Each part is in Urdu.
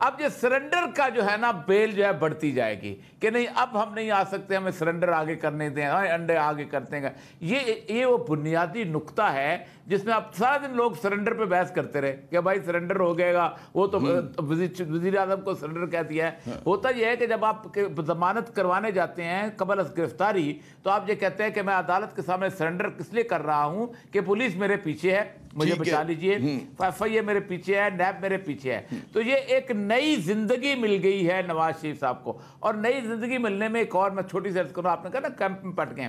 اب یہ سرنڈر کا جو ہے نا بیل جو ہے بڑھتی جائے گی کہ نہیں اب ہم نہیں آ سکتے, ہمیں سرنڈر آگے کرنے دیں, انڈے آگے کرتے ہیں. یہ وہ بنیادی نقطہ ہے جس میں اب سارا دن لوگ سرنڈر پہ بحث کرتے رہے کہ بھائی سرنڈر ہو گئے گا, وہ تو وزیر اعظم کو سرنڈر کہہ دیا ہے. ہوتا یہ ہے کہ جب آپ ضمانت کروانے جاتے ہیں قبل از گرفتاری تو آپ یہ کہتے ہیں کہ میں عدالت کے سامنے سرنڈر کس لیے کر رہا ہوں کہ پولیس میرے پیچھے ہے, مجھے بچا لیجئے, ایف آئی اے میرے پیچھے ہے, نیب میرے پیچھے ہے. تو یہ ایک نئی زندگی مل گئی ہے نواز شریف صاحب کو. اور نئی زندگی ملنے میں ایک اور میں چھوٹی سی عرض کروں, آپ نے کہا نا کیمپ میں پٹ گئے.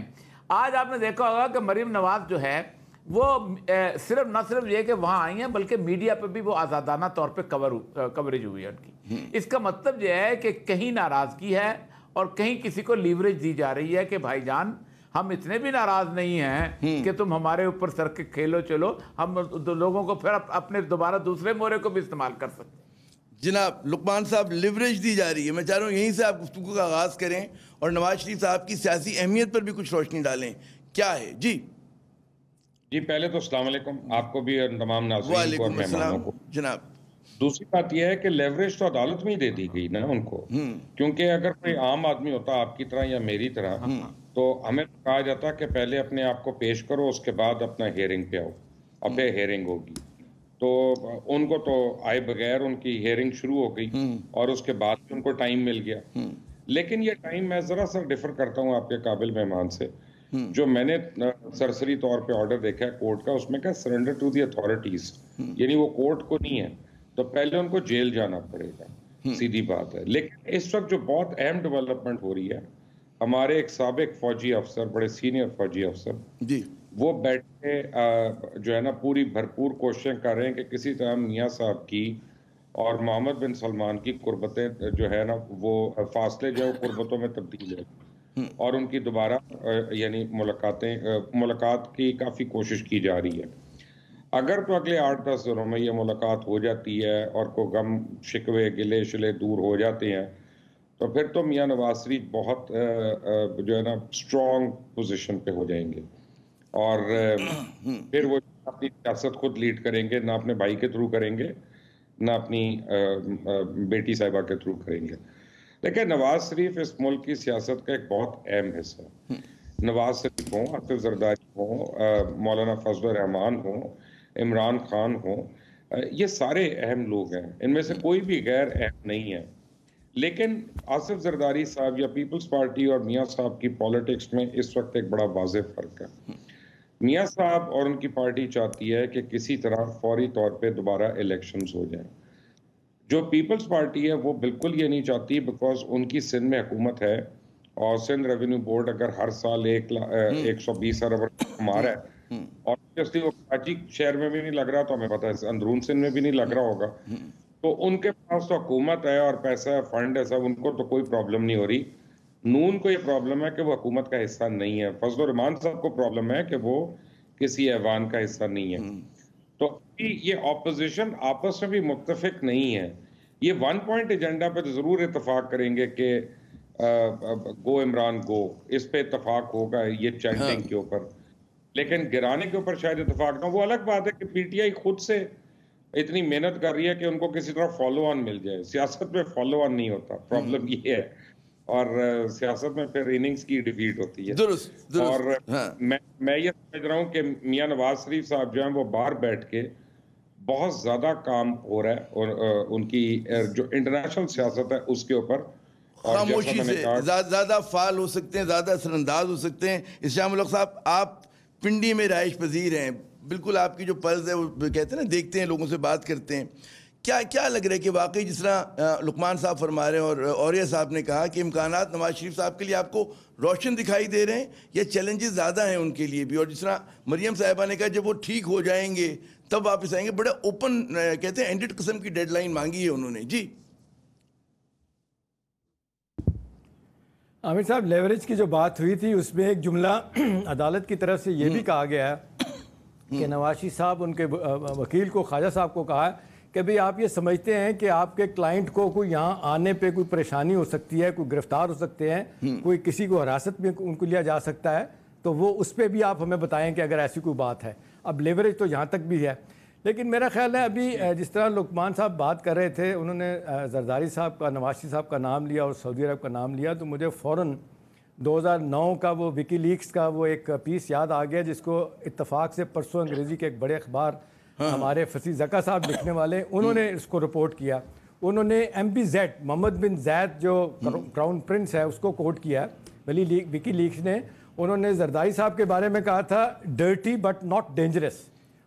آج آپ نے دیکھا ہوگا کہ مریم نواز جو ہے وہ نہ صرف یہ کہ وہاں آئی ہیں بلکہ میڈیا پہ بھی وہ آزادانہ طور پہ کوریج ہوئی ہے ان کی. اس کا مطلب یہ ہے کہ کہیں ناراضگی ہے اور کہیں کسی کو لیوریج دی جا رہی ہے کہ بھائی جان ہم اتنے بھی ناراض نہیں ہیں کہ تم ہمارے اوپر سر کے کھیلو, چلو ہم لوگوں کو پھر اپنے دوبارہ دوسرے مورے کو بھی استعمال کر سکتے ہیں. جناب لقمان صاحب, لیوریج دی جا رہی ہے, میں چاہ رہا ہوں یہیں سے آپ گفتگو کا آغاز کریں اور نواز شریف صاحب کی سیاسی اہمیت پر بھی کچھ روشنی ڈالیں. کیا ہے؟ جی پہلے تو السلام علیکم آپ کو بھی اور تمام ناظرین کو اور مہمانوں کو. جناب دوسری بات یہ ہے کہ لیوریج تو عدالت میں ہی دے دی گئی نا ان کو, کیونکہ اگر کوئی عام آدمی ہوتا آپ کی طرح یا میری طرح تو ہمیں کہا جاتا کہ پہلے اپنے آپ کو پیش کرو, اس کے بعد اپنا ہیئرنگ پہ آؤ, اب پھر ہیئرنگ ہوگی. تو ان کو تو آئے بغیر ان کی ہیئرنگ شروع ہو گئی اور اس کے بعد ان کو ٹائم مل گیا. لیکن یہ ٹائم میں ذرا سا ڈیفر کرتا ہوں آپ کے قابل مہمان سے. جو میں نے سرسری طور پہ آرڈر دیکھا ہے کورٹ کا, اس میں کہ سرنڈر ٹو دی اتھارٹیز, یعنی وہ کورٹ کو نہیں ہے تو پہلے ان کو جیل جانا پڑے گا, سیدھی بات ہے. لیکن اس وقت جو بہت اہم ڈیولپمنٹ ہو رہی ہے, ہمارے ایک سابق فوجی افسر, بڑے سینئر فوجی افسر, وہ بیٹھ کے جو ہے نا پوری بھرپور کوششیں کر رہے ہیں کہ کسی طرح میاں صاحب کی اور محمد بن سلمان کی قربتیں جو ہے نا وہ فاصلے جو ہے وہ قربتوں میں تبدیل ہے, اور ان کی دوبارہ یعنی ملاقات کی کافی کوشش کی جا رہی ہے. اگر تو اگلے 8-10 دنوں میں یہ ملاقات ہو جاتی ہے اور کو غم شکوے گلے شلے دور ہو جاتے ہیں تو پھر تو میاں نواز شریف بہت جو ہے نا اسٹرانگ پوزیشن پہ ہو جائیں گے, اور پھر وہ اپنی سیاست خود لیڈ کریں گے, نہ اپنے بھائی کے تھرو کریں گے نہ اپنی بیٹی صاحبہ کے تھرو کریں گے. لیکن نواز شریف اس ملک کی سیاست کا ایک بہت اہم حصہ ہے. نواز شریف ہوں, آصف زرداری ہوں, مولانا فضل الرحمان ہوں, عمران خان ہوں, یہ سارے اہم لوگ ہیں, ان میں سے کوئی بھی غیر اہم نہیں ہے. لیکن آصف زرداری صاحب یا پیپلز پارٹی اور میاں صاحب کی پولیٹکس میں اس وقت ایک بڑا واضح فرق ہے. میاں صاحب اور ان کی پارٹی چاہتی ہے کہ کسی طرح فوری طور پہ دوبارہ الیکشنز ہو جائیں. جو پیپلز پارٹی ہے وہ بالکل یہ نہیں چاہتی, بیکاز ان کی سندھ میں حکومت ہے اور سندھ ریونیو بورڈ اگر ہر سال 120 ارب کما رہا ہے اور وہ کراچی شہر میں بھی نہیں لگ رہا, تو ہمیں پتہ ہے اندرون سندھ میں بھی نہیں لگ رہا ہوگا, تو ان کے پاس تو حکومت ہے اور پیسہ ہے, فنڈ ہے, سب, ان کو تو کوئی پرابلم نہیں ہو رہی. نون کو یہ پرابلم ہے کہ وہ حکومت کا حصہ نہیں ہے. فضل الرحمان صاحب کو پرابلم ہے کہ وہ کسی ایوان کا حصہ نہیں ہے. تو یہ اپوزیشن آپس میں بھی متفق نہیں ہے. یہ 1 پوائنٹ ایجنڈا پہ تو ضرور اتفاق کریں گے کہ گو عمران گو, اس پہ اتفاق ہوگا یہ چینٹنگ کے اوپر, لیکن گرانے کے اوپر شاید اتفاق نہ. وہ الگ بات ہے کہ پی ٹی آئی خود سے اتنی محنت کر رہی ہے کہ ان کو کسی طرح فالو آن مل جائے. سیاست میں فالو آن نہیں ہوتا, پرابلم یہ ہے, اور سیاست میں پھر اننگز کی ڈیفیٹ ہوتی ہے. درست. اور میں یہ سمجھ رہا ہوں کہ میاں نواز شریف صاحب جو ہیں وہ باہر بیٹھ کے بہت زیادہ کام ہو رہا ہے اور ان کی جو انٹرنیشنل سیاست ہے اس کے اوپر خاموشی سے زیادہ فعال ہو سکتے ہیں, زیادہ اثر انداز ہو سکتے ہیں. اسلام الحق صاحب, آپ پنڈی میں رہائش پذیر ہیں, بالکل آپ کی جو پلز ہے وہ کہتے ہیں نا, دیکھتے ہیں لوگوں سے بات کرتے ہیں, کیا لگ رہا ہے کہ واقعی جس طرح لقمان صاحب فرما رہے ہیں اور اوریہ صاحب نے کہا کہ امکانات نواز شریف صاحب کے لیے آپ کو روشن دکھائی دے رہے ہیں یا چیلنجز زیادہ ہیں ان کے لیے بھی؟ اور جس طرح مریم صاحبہ نے کہا جب وہ ٹھیک ہو جائیں گے تب واپس آئیں گے, بڑے اوپن کہتے ہیں اینڈڈ قسم کی ڈیڈ لائن مانگی ہے انہوں نے. جی عامر صاحب, لیوریج کی جو بات ہوئی تھی اس میں ایک جملہ عدالت کی طرف سے یہ بھی کہا گیا ہے کہ نواز شریف صاحب ان کے وکیل کو, خواجہ صاحب کو کہا کہ بھئی آپ یہ سمجھتے ہیں کہ آپ کے کلائنٹ کو کوئی یہاں آنے پہ کوئی پریشانی ہو سکتی ہے, کوئی گرفتار ہو سکتے ہیں, کوئی کسی کو حراست میں ان کو لیا جا سکتا ہے, تو وہ اس پہ بھی آپ ہمیں بتائیں کہ اگر ایسی کوئی بات ہے. اب لیوریج تو یہاں تک بھی ہے, لیکن میرا خیال ہے ابھی جس طرح لقمان صاحب بات کر رہے تھے، انہوں نے زرداری صاحب کا، نواز شریف صاحب کا نام لیا اور سعودی عرب کا نام لیا، تو مجھے فوراً 2009 کا وہ وکی لیکس کا وہ ایک پیس یاد آ گیا، جس کو اتفاق سے پرسوں انگریزی کے ایک بڑے اخبار ہمارے فصیح زکا صاحب لکھنے والے، انہوں نے اس کو رپورٹ کیا. انہوں نے MBZ محمد بن زید جو کراؤن پرنس ہے اس کو کوٹ کیا ہے وکی لیکس نے. انہوں نے زرداری صاحب کے بارے میں کہا تھا ڈرٹی بٹ ناٹ ڈینجرس،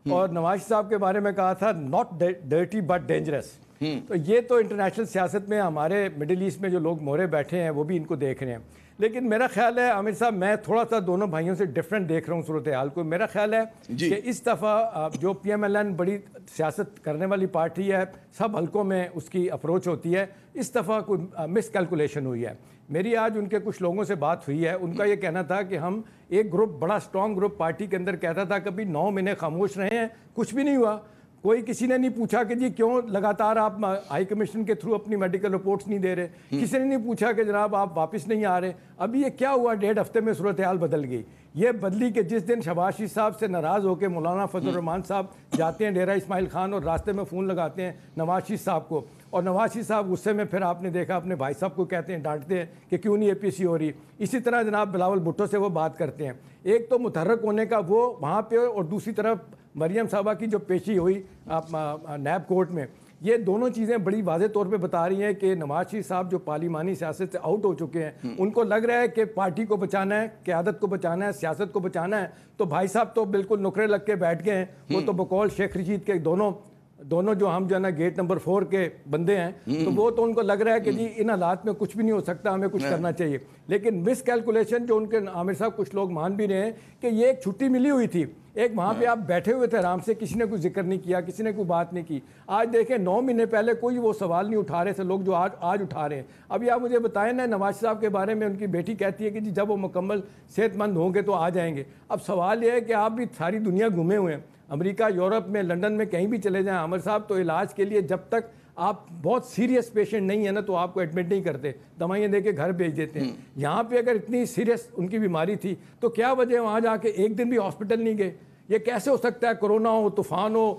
اور نواز صاحب کے بارے میں کہا تھا ناٹ ڈرٹی بٹ ڈینجرس. تو یہ تو انٹرنیشنل سیاست میں ہمارے مڈل ایسٹ میں جو لوگ مورے بیٹھے ہیں وہ بھی ان کو دیکھ رہے ہیں. لیکن میرا خیال ہے عامر صاحب، میں تھوڑا سا دونوں بھائیوں سے ڈفرینٹ دیکھ رہا ہوں صورتحال کو. میرا خیال ہے کہ اس دفعہ جو PMLN بڑی سیاست کرنے والی پارٹی ہے، سب حلقوں میں اس کی اپروچ ہوتی ہے، اس دفعہ کوئی مس کیلکولیشن ہوئی ہے. میری آج ان کے کچھ لوگوں سے بات ہوئی ہے، ان کا یہ کہنا تھا کہ ہم ایک گروپ، بڑا اسٹرانگ گروپ پارٹی کے اندر کہتا تھا کبھی 9 مہینے خاموش رہے ہیں، کچھ بھی نہیں ہوا. کوئی کسی نے نہیں پوچھا کہ جی کیوں لگاتار آپ ہائی کمیشن کے تھرو اپنی میڈیکل رپورٹس نہیں دے رہے. کسی نے نہیں پوچھا کہ جناب آپ واپس نہیں آ رہے. ابھی یہ کیا ہوا، 1.5 ہفتے میں صورتحال بدل گئی. یہ بدلی کہ جس دن شہباز شریف صاحب سے ناراض ہو کے مولانا فضل الرحمان صاحب جاتے ہیں ڈیرہ اسماعیل خان اور راستے میں فون لگاتے ہیں نواز شریف صاحب کو، اور نواز شریف صاحب غصے میں پھر آپ نے دیکھا اپنے بھائی صاحب کو کہتے ہیں، ڈانٹتے ہیں کہ کیوں نہیں APC ہو رہی. اسی طرح جناب بلاول بھٹو سے وہ بات کرتے ہیں. ایک تو متحرک ہونے کا وہ وہاں پہ، اور دوسری طرف مریم صاحبہ کی جو پیشی ہوئی نیب کورٹ میں، یہ دونوں چیزیں بڑی واضح طور پہ بتا رہی ہیں کہ نواز شریف صاحب جو پارلیمانی سیاست سے آؤٹ ہو چکے ہیں، ان کو لگ رہا ہے کہ پارٹی کو بچانا ہے، قیادت کو بچانا ہے، سیاست کو بچانا ہے. تو بھائی صاحب تو بالکل نکرے لگ کے بیٹھ گئے ہیں. وہ تو بقول شیخ رشید کے دونوں جو ہم جو ہے نا گیٹ نمبر 4 کے بندے ہیں، تو وہ تو ان کو لگ رہا ہے کہ جی ان حالات میں کچھ بھی نہیں ہو سکتا، ہمیں کچھ کرنا چاہیے. لیکن مس کیلکولیشن جو ان کے عامر صاحب کچھ لوگ مان بھی رہے ہیں کہ یہ ایک چھٹی ملی ہوئی تھی، ایک وہاں پہ آپ بیٹھے ہوئے تھے آرام سے، کسی نے کوئی ذکر نہیں کیا، کسی نے کوئی بات نہیں کی. آج دیکھیں 9 مہینے پہلے کوئی وہ سوال نہیں اٹھا رہے تھے لوگ جو آج اٹھا رہے ہیں. ابھی آپ مجھے بتائیں نا، نواز صاحب کے بارے میں ان کی بیٹی کہتی ہے کہ جی جب وہ مکمل صحت مند ہوں گے تو آ جائیں گے. اب سوال یہ ہے کہ آپ بھی ساری دنیا گھومے ہوئے ہیں، امریکہ، یورپ میں، لنڈن میں، کہیں بھی چلے جائیں عامر صاحب، تو علاج کے لیے جب تک آپ بہت سیریس پیشنٹ نہیں ہیں نا تو آپ کو ایڈمٹ نہیں کرتے، دوائیں دے کے گھر بھیج دیتے ہیں. یہاں پہ اگر اتنی سیریس ان کی بیماری تھی تو کیا وجہ وہاں جا کے ایک دن بھی ہاسپٹل نہیں گئے؟ یہ کیسے ہو سکتا ہے؟ کورونا ہو، طوفان ہو،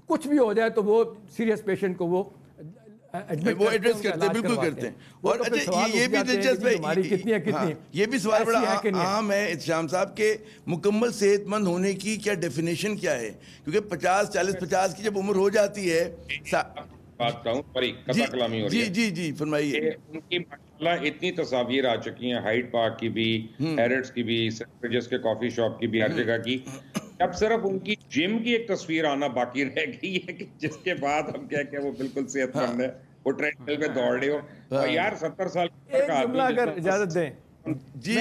کچھ بھی ہو جائے تو وہ سیریس پیشنٹ کو وہ ایڈریس کرتے ہیں، بالکل کرتے ہیں. اور اچھا یہ بھی دلچسپ ہے، یہ بھی سوال بڑا عام ہے احتشام صاحب کہ مکمل صحت مند ہونے کی کیا ڈیفینیشن کیا ہے؟ کیونکہ 40 کی جب عمر ہو جاتی ہے. بات کہوں بڑی قطع کلامی ہو رہی ہے. جی فرمائیے. ان کی ماشاءاللہ اتنی تصاویر آ چکی ہیں، ہائیڈ پارک کی بھی، ہیرٹس کی بھی، سیکریٹریز کے کافی شاپ کی بھی، ہر جگہ کی. اب صرف ان کی جم کی ایک تصویر آنا باقی رہ گئی ہے کہ جس کے بعد ہم کہہ کہ وہ بالکل صحت مند ہے، وہ ٹریڈ مل پہ دوڑ رہے ہو. اور یار 70 سال کا جملہ اگر اجازت دیں. جی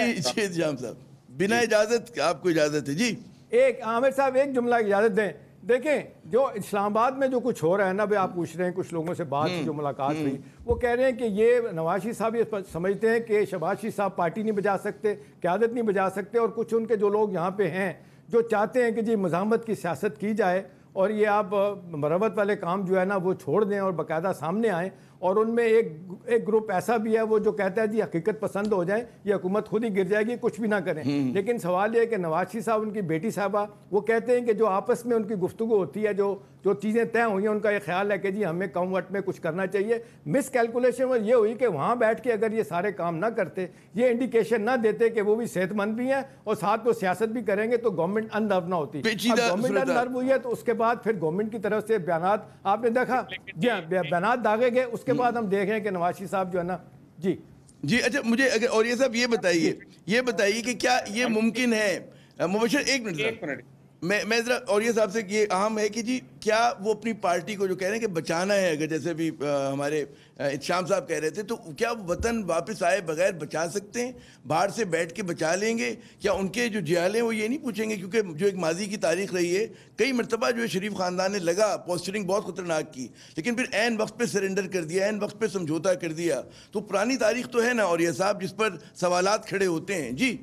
جام صاحب، بنا اجازت آپ کو اجازت ہے. جی ایک عامر صاحب ایک جملہ اجازت دیں. دیکھیں جو اسلام آباد میں جو کچھ ہو رہا ہے نا، بھائی آپ پوچھ رہے ہیں کچھ لوگوں سے بات جو ملاقات ہوئی، وہ کہہ رہے ہیں کہ یہ نواز شریف صاحب یہ سمجھتے ہیں کہ شہباز شریف صاحب پارٹی نہیں بجا سکتے، قیادت نہیں بجا سکتے، اور کچھ ان کے جو لوگ یہاں پہ ہیں جو چاہتے ہیں کہ جی مزاحمت کی سیاست کی جائے اور یہ آپ مروت والے کام جو ہے نا وہ چھوڑ دیں اور باقاعدہ سامنے آئیں. اور ان میں ایک گروپ ایسا بھی ہے وہ جو کہتا ہے جی حقیقت پسند ہو جائیں، یہ حکومت خود ہی گر جائے گی، کچھ بھی نہ کریں. لیکن سوال یہ ہے کہ نواز شریف صاحب، ان کی بیٹی صاحبہ، وہ کہتے ہیں کہ جو آپس میں ان کی گفتگو ہوتی ہے، جو چیزیں طے ہوئی ہیں، ان کا یہ خیال ہے کہ جی ہمیں کم وقت میں کچھ کرنا چاہیے. مس کیلکولیشن وہ یہ ہوئی کہ وہاں بیٹھ کے اگر یہ سارے کام نہ کرتے، یہ انڈیکیشن نہ دیتے کہ وہ بھی صحت مند بھی ہیں اور ساتھ وہ سیاست بھی کریں گے، تو گورنمنٹ اننرو نہ ہوتی. گورنمنٹ اننرو ہوئی ہے تو اس کے بعد پھر گورنمنٹ کی طرف سے بیانات آپ نے دیکھا، جی ہاں بیانات داغے گئے. اس کے بعد ہم دیکھ رہے ہیں کہ نواز شریف صاحب جو ہے نا جی اچھا مجھے اگر اور یہ صاحب یہ بتائیے کہ کیا یہ ممکن ہے؟ مبشر ایک منٹ میں ذرا اور یہ صاحب سے یہ اہم ہے کہ جی کیا وہ اپنی پارٹی کو جو کہہ رہے ہیں کہ بچانا ہے، اگر جیسے بھی ہمارے احتشام صاحب کہہ رہے تھے، تو کیا وطن واپس آئے بغیر بچا سکتے ہیں؟ باہر سے بیٹھ کے بچا لیں گے؟ کیا ان کے جو جیالیں وہ یہ نہیں پوچھیں گے؟ کیونکہ جو ایک ماضی کی تاریخ رہی ہے، کئی مرتبہ جو ہے شریف خاندان نے لگا پوسچرنگ بہت خطرناک کی، لیکن پھر عین وقت پہ سرنڈر کر دیا، عین وقت پہ سمجھوتا کر دیا. تو پرانی تاریخ تو ہے نا، اور یہ صاحب جس پر سوالات کھڑے ہوتے ہیں. جی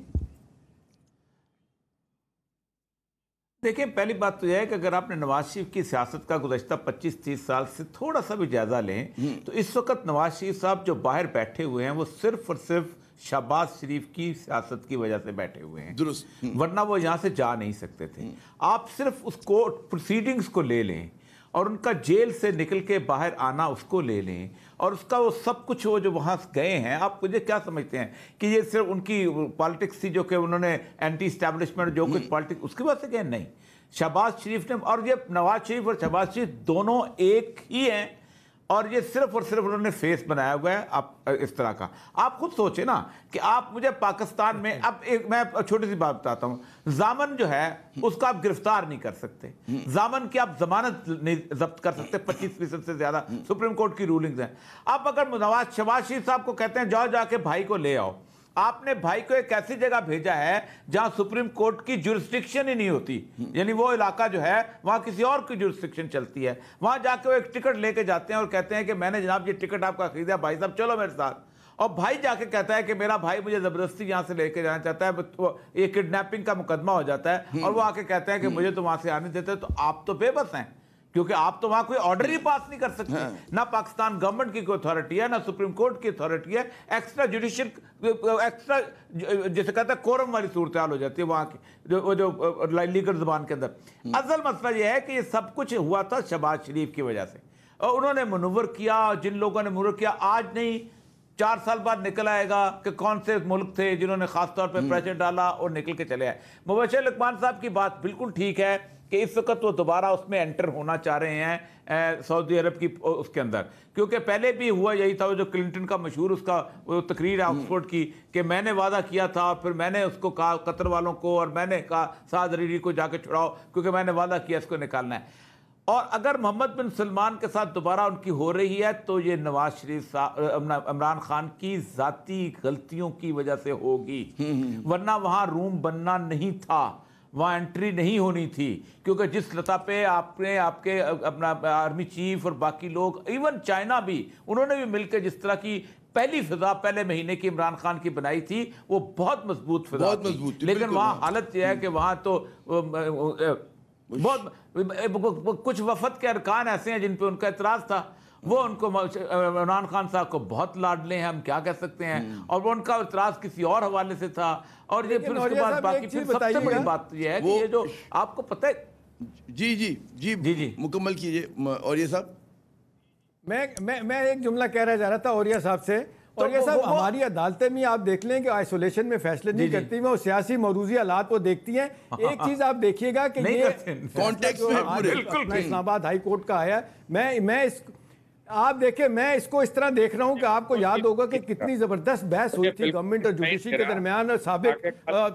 دیکھیں پہلی بات تو یہ ہے کہ اگر آپ نے نواز شریف کی سیاست کا گزشتہ 25-30 سال سے تھوڑا سا بھی جائزہ لیں تو اس وقت نواز شریف صاحب جو باہر بیٹھے ہوئے ہیں وہ صرف اور صرف شہباز شریف کی سیاست کی وجہ سے بیٹھے ہوئے ہیں، درست، ورنہ وہ یہاں سے جا نہیں سکتے تھے۔ آپ صرف اس کورٹ پروسیڈنگز کو لے لیں اور ان کا جیل سے نکل کے باہر آنا اس کو لے لیں اور اس کا وہ سب کچھ وہ جو وہاں گئے ہیں، آپ مجھے کیا سمجھتے ہیں کہ یہ صرف ان کی پالیٹکس تھی جو کہ انہوں نے اینٹی اسٹیبلشمنٹ جو کچھ پالیٹکس اس کی وجہ سے گئے؟ نہیں، شہباز شریف نے، اور یہ نواز شریف اور شہباز شریف دونوں ایک ہی ہیں اور یہ صرف اور صرف انہوں نے فیس بنایا ہوا ہے آپ اس طرح کا۔ آپ خود سوچیں نا کہ آپ مجھے پاکستان میں، اب ایک میں چھوٹی سی بات بتاتا ہوں، زامن جو ہے اس کو آپ گرفتار نہیں کر سکتے، زامن کی آپ ضمانت نہیں ضبط کر سکتے، 25% سے زیادہ سپریم کورٹ کی رولنگز ہیں۔ آپ اگر شہباز شریف صاحب کو کہتے ہیں جاؤ جا کے بھائی کو لے آؤ، آپ نے بھائی کو ایک ایسی جگہ بھیجا ہے جہاں سپریم کورٹ کی جورسڈکشن ہی نہیں ہوتی، یعنی وہ علاقہ جو ہے وہاں کسی اور کی جورسڈکشن چلتی ہے، وہاں جا کے وہ ایک ٹکٹ لے کے جاتے ہیں اور کہتے ہیں کہ میں نے جناب یہ ٹکٹ آپ کا خریدا، بھائی صاحب چلو میرے ساتھ، اور بھائی جا کے کہتا ہے کہ میرا بھائی مجھے زبردستی یہاں سے لے کے جانا چاہتا ہے، یہ کڈنیپنگ کا مقدمہ ہو جاتا ہے اور وہ آ کے کہتے ہیں کہ مجھے تو وہاں سے آنے دیتے، تو آپ تو بے بس ہیں کیونکہ آپ تو وہاں کوئی آرڈر ہی پاس نہیں کر سکتے، نہ پاکستان گورنمنٹ کی کوئی اتھارٹی ہے، نہ سپریم کورٹ کی اتھارٹی ہے، ایکسٹرا جوڈیشل ایکسٹرا جسے کہتے ہیں کورم والی صورتحال ہو جاتی ہے وہاں کی جو لیگل زبان کے اندر۔ اصل مسئلہ یہ ہے کہ یہ سب کچھ ہوا تھا شہباز شریف کی وجہ سے، اور انہوں نے منور کیا، جن لوگوں نے منور کیا آج نہیں 4 سال بعد نکل آئے گا کہ کون سے ملک تھے جنہوں نے خاص طور پہ پریشر ڈالا اور نکل کے چلے آئے۔ مبشر لقمان صاحب کی بات بالکل ٹھیک ہے کہ اس وقت وہ دوبارہ اس میں انٹر ہونا چاہ رہے ہیں سعودی عرب کی اس کے اندر، کیونکہ پہلے بھی ہوا یہی تھا، جو کلنٹن کا مشہور اس کا وہ تقریر ہے آکسفورڈ کی کہ میں نے وعدہ کیا تھا اور پھر میں نے اس کو کہا قطر والوں کو، اور میں نے کہا سعد حریری کو جا کے چھڑاؤ کیونکہ میں نے وعدہ کیا اس کو نکالنا ہے۔ اور اگر محمد بن سلمان کے ساتھ دوبارہ ان کی ہو رہی ہے تو یہ نواز شریف عمران خان کی ذاتی غلطیوں کی وجہ سے ہوگی، ورنہ وہاں روم بننا نہیں تھا، وہاں انٹری نہیں ہونی تھی، کیونکہ جس سطح پہ آپ نے آپ کے اپنا آرمی چیف اور باقی لوگ، ایون چائنا بھی، انہوں نے بھی مل کے جس طرح کی پہلی فضا پہلے مہینے کی عمران خان کی بنائی تھی وہ بہت مضبوط فضا تھی، لیکن وہاں حالت یہ ہے کہ وہاں تو بہت کچھ وفد کے ارکان ایسے ہیں جن پہ ان کا اعتراض تھا، وہ ان کو عمران خان صاحب کو بہت لاڈلے ہیں، ہم کیا کہہ سکتے ہیں، اور وہ ان کا اعتراض کسی اور حوالے سے تھا، اور یہ پھر اس کے بعد باقی پھر سب سے بڑی بات یہ ہے کہ یہ جو آپ کو پتہ ہے جی مکمل کیجئے اوریہ صاحب۔ میں ایک جملہ کہہ رہا جا رہا تھا اوریہ صاحب سے، اور یہ صاحب ہماری عدالتیں بھی آپ دیکھ لیں کہ آئسولیشن میں فیصلے نہیں کرتی ہیں، وہ سیاسی موروثی حالات کو دیکھتی ہیں۔ ایک چیز آپ دیکھیے گا کہ یہ کانٹیکسٹ میں اسلام آباد ہائی کورٹ کا آیا ہے، میں آپ دیکھیں میں اس کو اس طرح دیکھ رہا ہوں کہ آپ کو یاد ہوگا کہ کتنی زبردست بحث ہوئی تھی گورنمنٹ اور جوڈیشری کے درمیان، اور سابق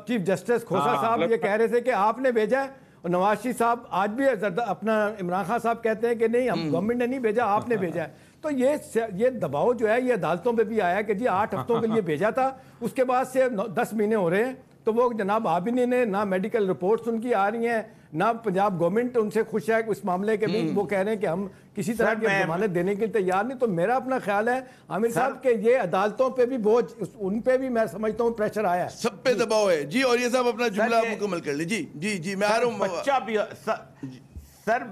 چیف جسٹس کھوسا صاحب یہ کہہ رہے تھے کہ آپ نے بھیجا ہے، اور نواز شریف صاحب آج بھی اپنا عمران خان صاحب کہتے ہیں کہ نہیں ہم گورنمنٹ نے نہیں بھیجا، آپ نے بھیجا ہے۔ تو یہ دباؤ جو ہے یہ عدالتوں پہ بھی آیا کہ جی 8 ہفتوں کے لیے بھیجا تھا، اس کے بعد سے 10 مہینے ہو رہے ہیں، تو وہ جناب آبینی نے نہ میڈیکل رپورٹس ان کی آ رہی ہیں، نہ پنجاب گورنمنٹ ان سے خوش ہے اس معاملے کے بھی، وہ کہہ رہے ہیں کہ ہم کسی طرح کی ضمانت دینے کے لیے تیار نہیں۔ تو میرا اپنا خیال ہے عامر صاحب کہ یہ عدالتوں پہ بھی بوجھ، ان پہ بھی میں سمجھتا ہوں پریشر آیا ہے، سب پہ دباؤ ہے۔ جی اور یہ صاحب اپنا جملہ مکمل کر لیں۔ جی میں آ رہا ہوں۔ بچہ بھی سر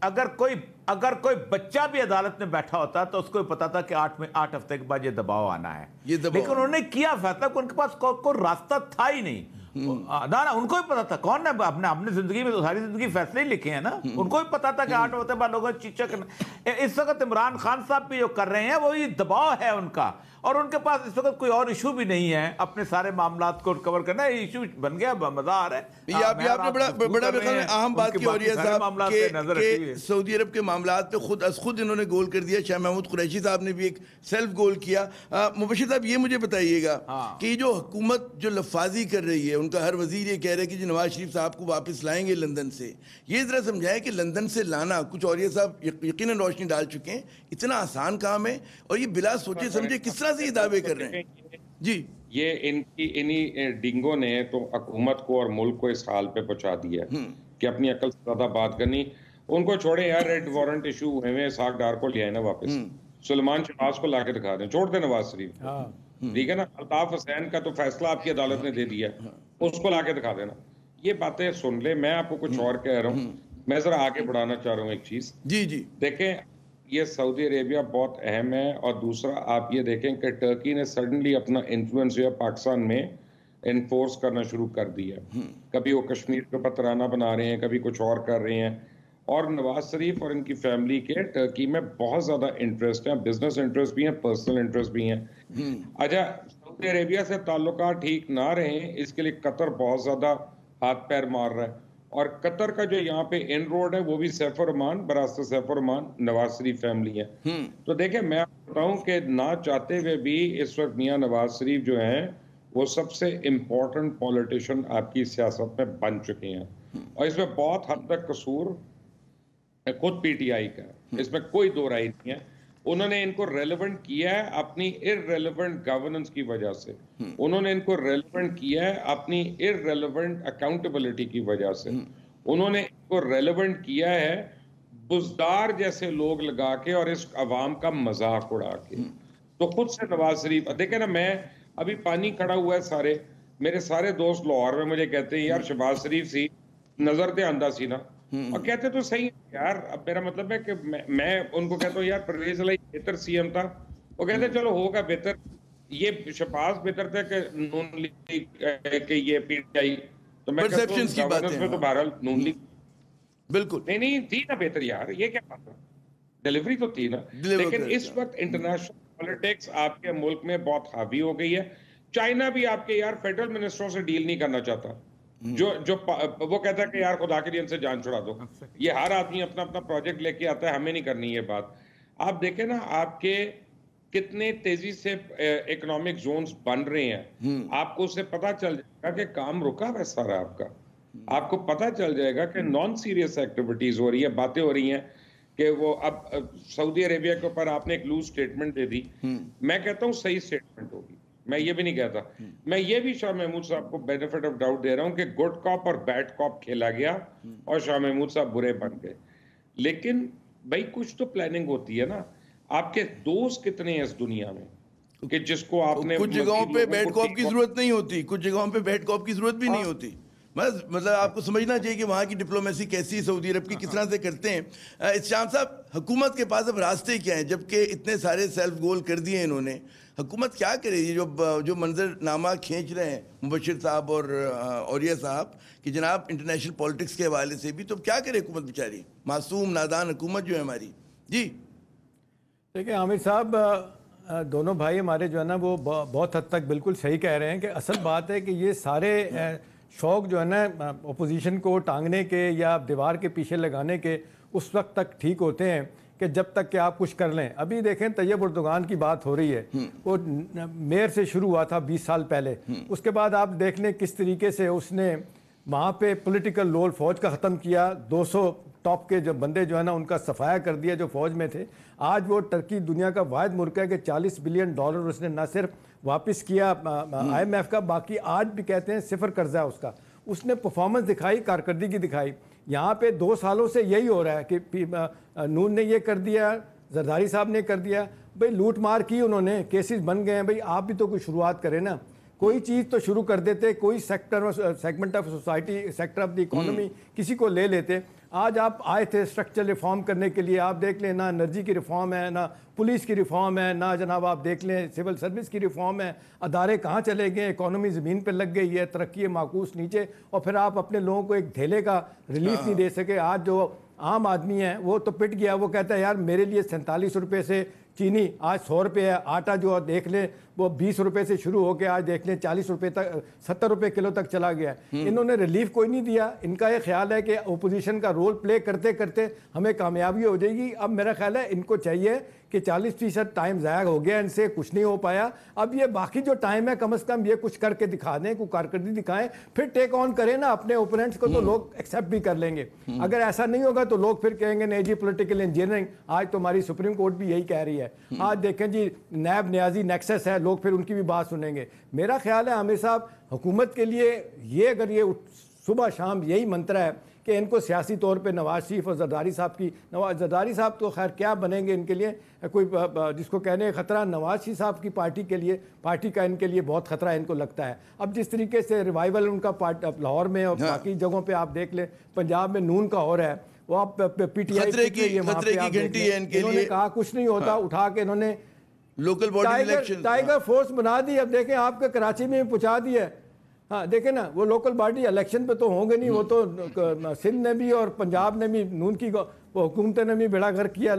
اگر کوئی بچہ بھی عدالت میں بیٹھا ہوتا تو اس کو پتا تھا کہ 8 ہفتے کے بعد یہ دباؤ آنا ہے، لیکن انہوں نے کیا فیصلہ کہ ان کے پاس کوئی راستہ تھا ہی نہیں، ان کو بھی پتا تھا، کون نے اپنے زندگی میں تو ساری زندگی فیصلے ہی لکھے ہیں نا، ان کو بھی پتا تھا کہ 8 ہفتے بعد لوگوں نے چیچا کرنا۔ اس وقت عمران خان صاحب بھی جو کر رہے ہیں وہ یہ دباؤ ہے ان کا، اور ان کے پاس اس وقت کوئی اور ایشو بھی نہیں ہے اپنے سارے معاملات کو کور کرنا، یہ ایشو بن گیا، مزہ آ رہا ہے۔ یہ آپ نے بڑا اہم بات کی اوریہ صاحب کہ سعودی عرب کے معاملات پہ خود انہوں نے گول کر دیا۔ شاہ محمود قریشی صاحب نے بھی ایک سیلف گول کیا۔ مبشر صاحب یہ مجھے بتائیے گا کہ یہ جو حکومت جو لفاظی کر رہی ہے، ان کا ہر وزیر یہ کہہ رہا ہے کہ جو نواز شریف صاحب کو واپس لائیں گے لندن سے، یہ ذرا سمجھائیں کہ لندن سے لانا، کچھ اوریہ صاحب یقیناً روشنی ڈال چکے ہیں، اتنا آسان کام ہے، اور یہ بلا سوچے سمجھے کس طرح سے یہ دعوے کر رہے ہیں؟ جی یہ انہی ڈنگوں نے تو حکومت کو اور ملک کو اس حال پہ پہنچا دیا کہ اپنی عقل سے زیادہ بات کرنی۔ ان کو چھوڑے یار، ریڈ وارنٹ ایشو ہوئے ہیں، اسحاق ڈار کو لے آئے نا واپس، سلمان شہباز کو لا کے دکھا دیں، چھوڑ دیں نواز شریف، ٹھیک ہے نا، الطاف حسین کا تو فیصلہ آپ کی عدالت نے دے دیا، اس کو لا کے دکھا دینا۔ یہ باتیں سن لیں. میں آپ کو کچھ اور کہہ رہا ہوں, میں ذرا آگے بڑھانا چاہ رہا ہوں ایک چیز. جی دیکھیں, یہ سعودی عربیہ بہت اہم ہے, اور دوسرا آپ یہ دیکھیں کہ ٹرکی نے سڈنلی اپنا انفلوئنس جو ہے پاکستان میں انفورس کرنا شروع کر دیا. کبھی وہ کشمیر کے اوپر ترانہ بنا رہے ہیں, کبھی کچھ اور کر رہے ہیں, اور نواز شریف اور ان کی فیملی کے ٹرکی میں بہت زیادہ انٹرسٹ ہیں, بزنس انٹرسٹ بھی ہیں, پرسنل انٹرسٹ بھی ہیں. اچھا, سعودی عربیہ سے تعلقات ٹھیک نہ رہیں اس کے لیے قطر بہت زیادہ ہاتھ پیر مار رہا ہے, اور قطر کا جو یہاں پہ ان روڈ ہے وہ بھی سیف الرحمان, براست سیف الرحمان نواز شریف فیملی ہے. تو دیکھیں, میں بتاؤں کہ نہ چاہتے ہوئے بھی اس وقت میاں نواز شریف جو ہیں وہ سب سے امپورٹنٹ پولیٹیشین آپ کی سیاست میں بن چکے ہیں, اور اس میں بہت حد تک قصور خود پی ٹی آئی کا ہے, اس میں کوئی دو رائے نہیں ہے. انہوں نے ان کو ریلیونٹ کیا ہے اپنی ارریلیونٹ گورننس کی وجہ سے, انہوں نے ان کو ریلیونٹ کیا ہے اپنی ارریلیونٹ اکاؤنٹیبلٹی کی وجہ سے, انہوں نے ان کو ریلیونٹ کیا ہے بزدار جیسے لوگ لگا کے اور اس عوام کا مذاق اڑا کے. تو خود سے نواز شریف, دیکھیں نا, میں ابھی پانی کھڑا ہوا ہے, سارے میرے سارے دوست لاہور میں مجھے کہتے ہیں یار شہباز شریف سی نظر تے آندہ سی نا, اور کہتے تو صحیح یار. اب میرا مطلب ہے کہ میں ان کو کہتا ہوں یار پرویز علی بہتر سی ایم تھا, وہ کہتے چلو ہوگا بہتر, یہ شہباز بہتر تھا کہ نون لیگ کہ یہ پی ٹی آئی, تو میں کہتا ہوں گورننس میں تو بہرحال نون لیگ بالکل نہیں تھی نا بہتر یار, یہ کیا بات ہے, ڈیلیوری تو تھی نا. لیکن اس وقت انٹرنیشنل پولیٹکس آپ کے ملک میں بہت حاوی ہو گئی ہے. چائنا بھی آپ کے یار فیڈرل منسٹروں سے ڈیل نہیں کرنا چاہتا, جو وہ کہتا ہے کہ یار خدا کے لیے ان سے جان چھڑا دو. یہ ہر آدمی اپنا اپنا پروجیکٹ لے کے آتا ہے, ہمیں نہیں کرنی یہ بات. آپ دیکھیں نا آپ کے کتنے تیزی سے اکنامک زونز بن رہے ہیں, آپ کو اس سے پتا چل جائے گا کہ کام رکا ہوا ہے سارا آپ کا. آپ کو پتا چل جائے گا کہ نان سیریس ایکٹیویٹیز ہو رہی ہے, باتیں ہو رہی ہیں کہ وہ اب سعودی عربیہ کے اوپر آپ نے ایک لوز سٹیٹمنٹ دے دی. میں کہتا ہوں صحیح سٹیٹمنٹ ہوگی, میں یہ بھی نہیں کہتا. میں یہ بھی شاہ محمود صاحب کو بینیفٹ آف ڈاؤٹ دے رہا ہوں کہ گڈ کاپ اور بیڈ کاپ کھیلا گیا اور شاہ محمود صاحب برے بن گئے. لیکن بھائی کچھ تو پلاننگ ہوتی ہے نا. آپ کے دوست کتنے ہیں اس دنیا میں کہ جس کو آپ نے, کچھ جگہوں پہ بیڈ کاپ کی ضرورت نہیں ہوتی, کچھ جگہوں پہ بیڈ کاپ کی ضرورت بھی نہیں ہوتی. مطلب آپ کو سمجھنا چاہیے کہ وہاں کی ڈپلومیسی کیسی, سعودی عرب کی کس طرح سے کرتے ہیں. شام صاحب, حکومت کے پاس اب راستے کیا ہیں جبکہ اتنے سارے سیلف گول کر دیے انہوں نے؟ حکومت کیا کرے گی جو منظر نامہ کھینچ رہے ہیں مبشر صاحب اور اوریہ صاحب کہ جناب انٹرنیشنل پولیٹکس کے حوالے سے بھی, تو کیا کرے حکومت بیچاری, معصوم نادان حکومت جو ہے ہماری. جی دیکھیں عامر صاحب, دونوں بھائی ہمارے جو ہے نا وہ بہت حد تک بالکل صحیح کہہ رہے ہیں کہ اصل بات ہے کہ یہ سارے شوق جو ہے نا اپوزیشن کو ٹانگنے کے یا دیوار کے پیچھے لگانے کے اس وقت تک ٹھیک ہوتے ہیں کہ جب تک کہ آپ کچھ کر لیں. ابھی دیکھیں طیب اردگان کی بات ہو رہی ہے, وہ میئر سے شروع ہوا تھا 20 سال پہلے, اس کے بعد آپ دیکھ لیں کس طریقے سے اس نے وہاں پہ پولیٹیکل رول فوج کا ختم کیا, 200 ٹاپ کے جو بندے جو ہے نا ان کا صفایا کر دیا جو فوج میں تھے. آج وہ ٹرکی دنیا کا واحد ملک ہے کہ $40 بلین اس نے نہ صرف واپس کیا IMF کا, باقی آج بھی کہتے ہیں صفر قرضہ ہے اس کا. اس نے پرفارمنس دکھائی, کارکردگی دکھائی. یہاں پہ 2 سالوں سے یہی ہو رہا ہے کہ نون نے یہ کر دیا, زرداری صاحب نے کر دیا. بھئی لوٹ مار کی انہوں نے, کیسز بن گئے ہیں. بھئی آپ بھی تو کوئی شروعات کریں نا, کوئی چیز تو شروع کر دیتے, کوئی segment of society, sector of the economy کسی کو لے لیتے. آج آپ آئے تھے اسٹرکچر ریفارم کرنے کے لیے, آپ دیکھ لیں نہ انرجی کی ریفارم ہے, نہ پولیس کی ریفارم ہے, نہ جناب آپ دیکھ لیں سول سروس کی ریفارم ہے. ادارے کہاں چلے گئے, اکانومی زمین پہ لگ گئی ہے, ترقی معکوس نیچے, اور پھر آپ اپنے لوگوں کو ایک ڈھیلے کا ریلیف نہیں دے سکے. آج جو عام آدمی ہے وہ تو پٹ گیا, وہ کہتا ہے یار میرے لیے 47 روپے سے چینی آج 100 روپے ہے, آٹا جو دیکھ لیں وہ 20 روپے سے شروع ہو کے آج دیکھ لیں 40 روپے تک 70 روپے کلو تک چلا گیا ہے. انہوں نے ریلیف کوئی نہیں دیا. ان کا یہ خیال ہے کہ اپوزیشن کا رول پلے کرتے کرتے ہمیں کامیابی ہو جائے گی. اب میرا خیال ہے ان کو چاہیے کہ 40% ٹائم ضائع ہو گیا, ان سے کچھ نہیں ہو پایا. اب یہ باقی جو ٹائم ہے کم از کم یہ کچھ کر کے دکھا دیں, کوئی کارکردگی دکھائیں, پھر ٹیک آن کریں نا اپنے اوپوننٹس کو, تو لوگ ایکسیپٹ بھی کر لیں گے. اگر ایسا نہیں ہوگا تو لوگ پھر کہیں گے نہیں جی پولیٹیکل انجینئرنگ, آج تو ہماری سپریم کورٹ بھی یہی کہہ رہی ہے. آج دیکھیں جی نیب نیازی نیکسس ہے, لوگ پھر ان کی بھی بات سنیں گے. میرا خیال ہے عامر صاحب حکومت کے لیے یہ اگر یہ صبح شام یہی منتر ہے کہ ان کو سیاسی طور پہ نواز شریف اور زرداری صاحب کی زرداری صاحب تو خیر کیا بنیں گے ان کے لیے کوئی جس کو کہنے خطرہ، نواز شریف صاحب کی پارٹی کے لیے، پارٹی کا ان کے لیے بہت خطرہ ان کو لگتا ہے۔ اب جس طریقے سے ریوائول ان کا لاہور میں اور باقی جگہوں پہ آپ دیکھ لیں، پنجاب میں نون کا ہو رہا ہے، وہ آپ پی ٹی آئی خطرے کی گھنٹی ہے ان کے لیے۔ انہوں نے کہا کچھ نہیں ہوتا، اٹھا کے انہوں نے local body election tiger force بنا دی۔ اب دیکھیں آپ کے کراچی میں پہنچا دیا ہے۔ ہاں دیکھیں نا، وہ لوکل باڈی الیکشن پہ تو ہوں گے نہیں، وہ تو سندھ نے بھی اور پنجاب نے بھی نون کی حکومتیں نے بھی بیڑا گھر کیا،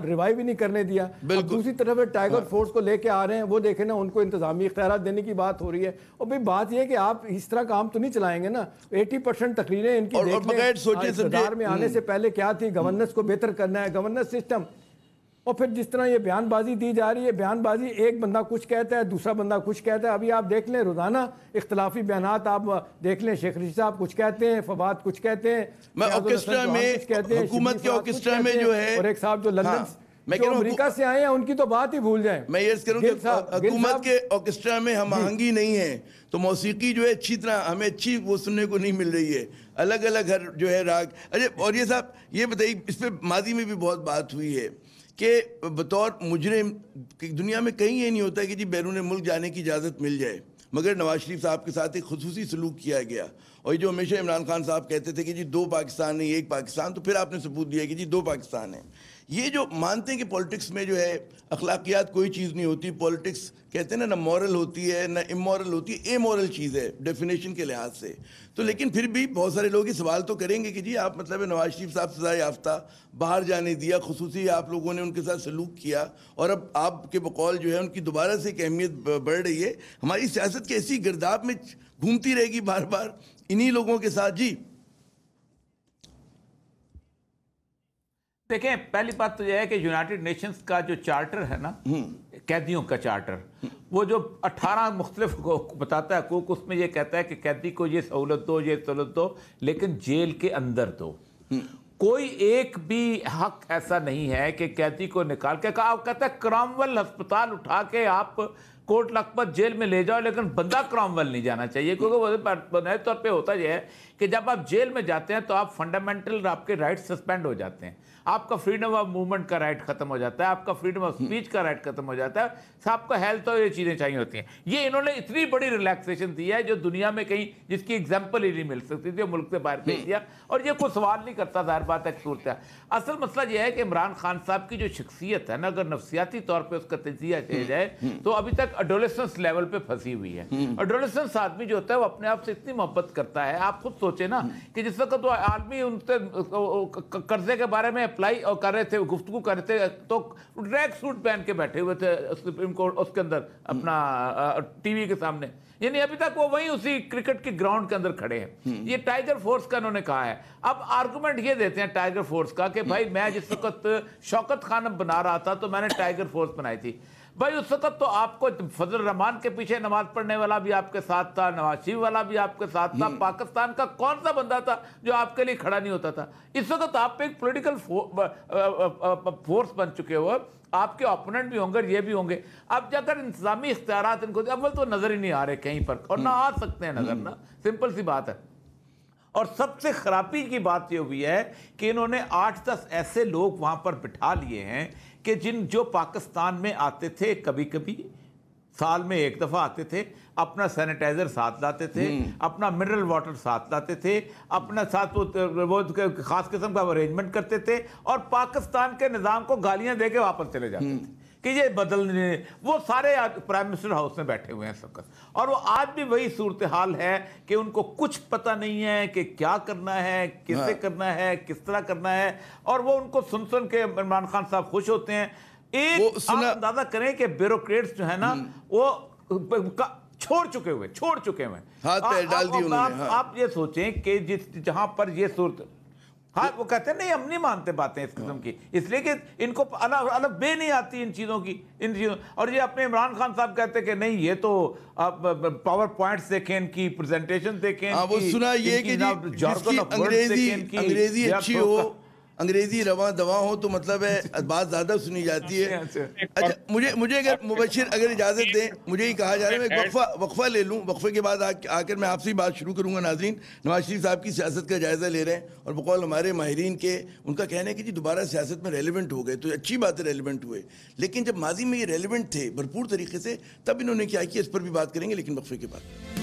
ریوائیو ہی نہیں کرنے دیا۔ اب دوسری طرف ٹائیگر فورس کو لے کے آ رہے ہیں، وہ دیکھیں نا ان کو انتظامی اختیارات دینے کی بات ہو رہی ہے۔ اور بھئی بات یہ ہے کہ آپ اس طرح کام تو نہیں چلائیں گے نا۔ 80% تقریریں ان کی دیکھ لیں، اقتدار میں آنے سے پہلے کیا تھی، گورننس کو بہتر کرنا ہے، گورننس سسٹم۔ اور پھر جس طرح یہ بیان بازی دی جا رہی ہے، بیان بازی ایک بندہ کچھ کہتا ہے، دوسرا بندہ کچھ کہتا ہے۔ ابھی آپ دیکھ لیں روزانہ اختلافی بیانات آپ دیکھ لیں، شیخ رشید صاحب کچھ کہتے ہیں، فواد کچھ کہتے ہیں، میں آرکیسٹرا میں حکومت کے آرکیسٹرا میں جو ہے، اور ایک صاحب جو لندن جو امریکہ سے آئے ہیں ان کی تو بات ہی بھول جائیں۔ میں یہ کروں کہ حکومت کے آرکیسٹرا میں ہم آہنگی نہیں ہے، تو موسیقی جو ہے اچھی طرح ہمیں اچھی وہ سننے کو نہیں مل رہی ہے، الگ الگ ہر جو ہے راگ۔ اچھا اور یہ صاحب یہ بتائیے، اس پہ ماضی میں بھی بہت بات ہوئی ہے کہ بطور مجرم دنیا میں کہیں یہ نہیں ہوتا کہ جی بیرون ملک جانے کی اجازت مل جائے، مگر نواز شریف صاحب کے ساتھ ایک خصوصی سلوک کیا گیا۔ اور جو ہمیشہ عمران خان صاحب کہتے تھے کہ جی 2 پاکستان نہیں 1 پاکستان، تو پھر آپ نے ثبوت دیا کہ جی 2 پاکستان ہیں۔ یہ جو مانتے ہیں کہ پولیٹکس میں جو ہے اخلاقیات کوئی چیز نہیں ہوتی، پولیٹکس کہتے ہیں نا، نہ مورل ہوتی ہے نہ امورل ہوتی ہے، اے مورل چیز ہے ڈیفینیشن کے لحاظ سے۔ تو لیکن پھر بھی بہت سارے لوگ یہ سوال تو کریں گے کہ جی آپ مطلب نواز شریف صاحب سزا یافتہ، باہر جانے دیا، خصوصی آپ لوگوں نے ان کے ساتھ سلوک کیا، اور اب آپ کے بقول جو ہے ان کی دوبارہ سے ایک اہمیت بڑھ رہی ہے۔ ہماری سیاست کی ایسی گرداب میں گھومتی رہے گی بار بار انہی لوگوں کے ساتھ۔ جی دیکھیں، پہلی بات تو یہ ہے کہ یونائٹڈ نیشنز کا جو چارٹر ہے نا، قیدیوں کا چارٹر، وہ جو 18 مختلف کو بتاتا ہے حقوق، اس میں یہ کہتا ہے کہ قیدی کو یہ سہولت دو، یہ سہولت دو، لیکن جیل کے اندر دو۔ کوئی ایک بھی حق ایسا نہیں ہے کہ قیدی کو نکال کے کہتا ہے کرامول ہسپتال اٹھا کے آپ کوٹ لکھپت جیل میں لے جاؤ، لیکن بندہ کرامول نہیں جانا چاہیے، کیونکہ وہ بنیادی طور پہ ہوتا یہ ہے کہ جب آپ جیل میں جاتے ہیں تو آپ فنڈامنٹل آپ کے رائٹ سسپینڈ ہو جاتے ہیں، آپ کا فریڈم آف موومنٹ کا رائٹ ختم ہو جاتا ہے، آپ کا فریڈم آف سپیچ کا رائٹ ختم ہو جاتا ہے، آپ کا ہیلتھ اور یہ چیزیں چاہیے ہوتی ہیں۔ یہ انہوں نے اتنی بڑی ریلیکسیشن دی ہے جو دنیا میں کہیں جس کی ایگزامپل ہی نہیں مل سکتی تھی، ملک سے باہر بھیج دیا، اور یہ کوئی سوال نہیں کرتا، ظاہر بات ہے صورت ہے۔ اصل مسئلہ یہ ہے کہ عمران خان صاحب کی جو شخصیت ہے نا، اگر نفسیاتی طور پہ اس کا تجزیہ کیا جائے تو ابھی تک ایڈولیسنس لیول پہ پھنسی ہوئی ہے۔ ایڈولیسنس آدمی جو ہوتا ہے وہ اپنے آپ سے اتنی محبت کرتا ہے، آپ خود سوچیں نا کہ جس وقت وہ آدمی ان سے قرضے کے بارے میں اپلائی اور کر رہے تھے، گفتگو کر رہے تھے، تو ٹریک سوٹ پہن کے بیٹھے ہوئے تھے سپریم کورٹ اس کے اندر اپنا ٹی وی کے سامنے، یعنی ابھی تک وہ وہیں اسی کرکٹ کے گراؤنڈ کے اندر کھڑے ہیں۔ یہ ٹائیگر فورس کا انہوں نے کہا ہے۔ اب آرگومنٹ یہ دیتے ہیں ٹائیگر فورس کا کہ بھائی میں جس وقت شوکت خان بنا رہا تھا تو میں نے ٹائیگر فورس بنائی تھی۔ بھائی اس وقت تو آپ کو فضل الرحمان کے پیچھے نماز پڑھنے والا بھی آپ کے ساتھ تھا، نواز شریف والا بھی آپ کے ساتھ تھا، پاکستان کا کون سا بندہ تھا جو آپ کے لیے کھڑا نہیں ہوتا تھا؟ اس وقت آپ ایک پولیٹیکل فورس بن چکے ہو، آپ کے اپوننٹ بھی ہوں گے، یہ بھی ہوں گے۔ اب اگر انتظامی اختیارات ان کو اول تو نظر ہی نہیں آ رہے کہیں پر، اور نہ آ سکتے ہیں نظر، نا سمپل سی بات ہے۔ اور سب سے خرابی کی بات یہ ہوئی ہے کہ انہوں نے 8-10 ایسے لوگ وہاں پر بٹھا لیے ہیں کہ جو پاکستان میں آتے تھے، کبھی کبھی سال میں 1 دفعہ آتے تھے، اپنا سینیٹائزر ساتھ لاتے تھے، اپنا منرل واٹر ساتھ لاتے تھے، اپنا ساتھ وہ خاص قسم کا ارینجمنٹ کرتے تھے، اور پاکستان کے نظام کو گالیاں دے کے واپس چلے جاتے تھے کہ یہ بدلنے۔ وہ سارے پرائم منسٹر ہاؤس میں بیٹھے ہوئے ہیں اس وقت، اور وہ آج بھی وہی صورتحال ہے کہ ان کو کچھ پتہ نہیں ہے کہ کیا کرنا ہے، کیسے کرنا ہے، کس طرح کرنا ہے، اور وہ ان کو سن کے عمران خان صاحب خوش ہوتے ہیں۔ ایک آپ اندازہ کریں کہ بیوروکریٹس جو ہے نا وہ چھوڑ چکے ہوئے ہاتھ پہ ڈال دی انہوں نے۔ آپ یہ سوچیں کہ جہاں پر یہ صورت، ہاں وہ کہتے ہیں نہیں ہم نہیں مانتے باتیں اس قسم کی، اس لیے کہ ان کو الگ بے نہیں آتی ان چیزوں کی، اور یہ اپنے عمران خان صاحب کہتے ہیں کہ نہیں یہ تو آپ پاور پوائنٹس دیکھیں، ان کی پریزنٹیشن دیکھیں، وہ سنا یہ کہ انگریزی اچھی ہو، انگریزی رواں دواں ہو تو مطلب ہے بات زیادہ سنی جاتی ہے. اچھا مجھے اگر مبشر اگر اجازت دیں, مجھے یہ کہا جا رہا ہے میں ایک وقفہ لے لوں, وقفے کے بعد آ کر میں آپ سے بات شروع کروں گا. ناظرین, نواز شریف صاحب کی سیاست کا جائزہ لے رہے ہیں اور بقول ہمارے ماہرین کے ان کا کہنا ہے کہ جی دوبارہ سیاست میں ریلیونٹ ہو گئے, تو اچھی بات ہے ریلیونٹ ہوئے, لیکن جب ماضی میں یہ ریلیونٹ تھے بھرپور طریقے سے تب انہوں نے کیا کیا, اس پر بھی بات کریں گے لیکن وقفے کے بعد.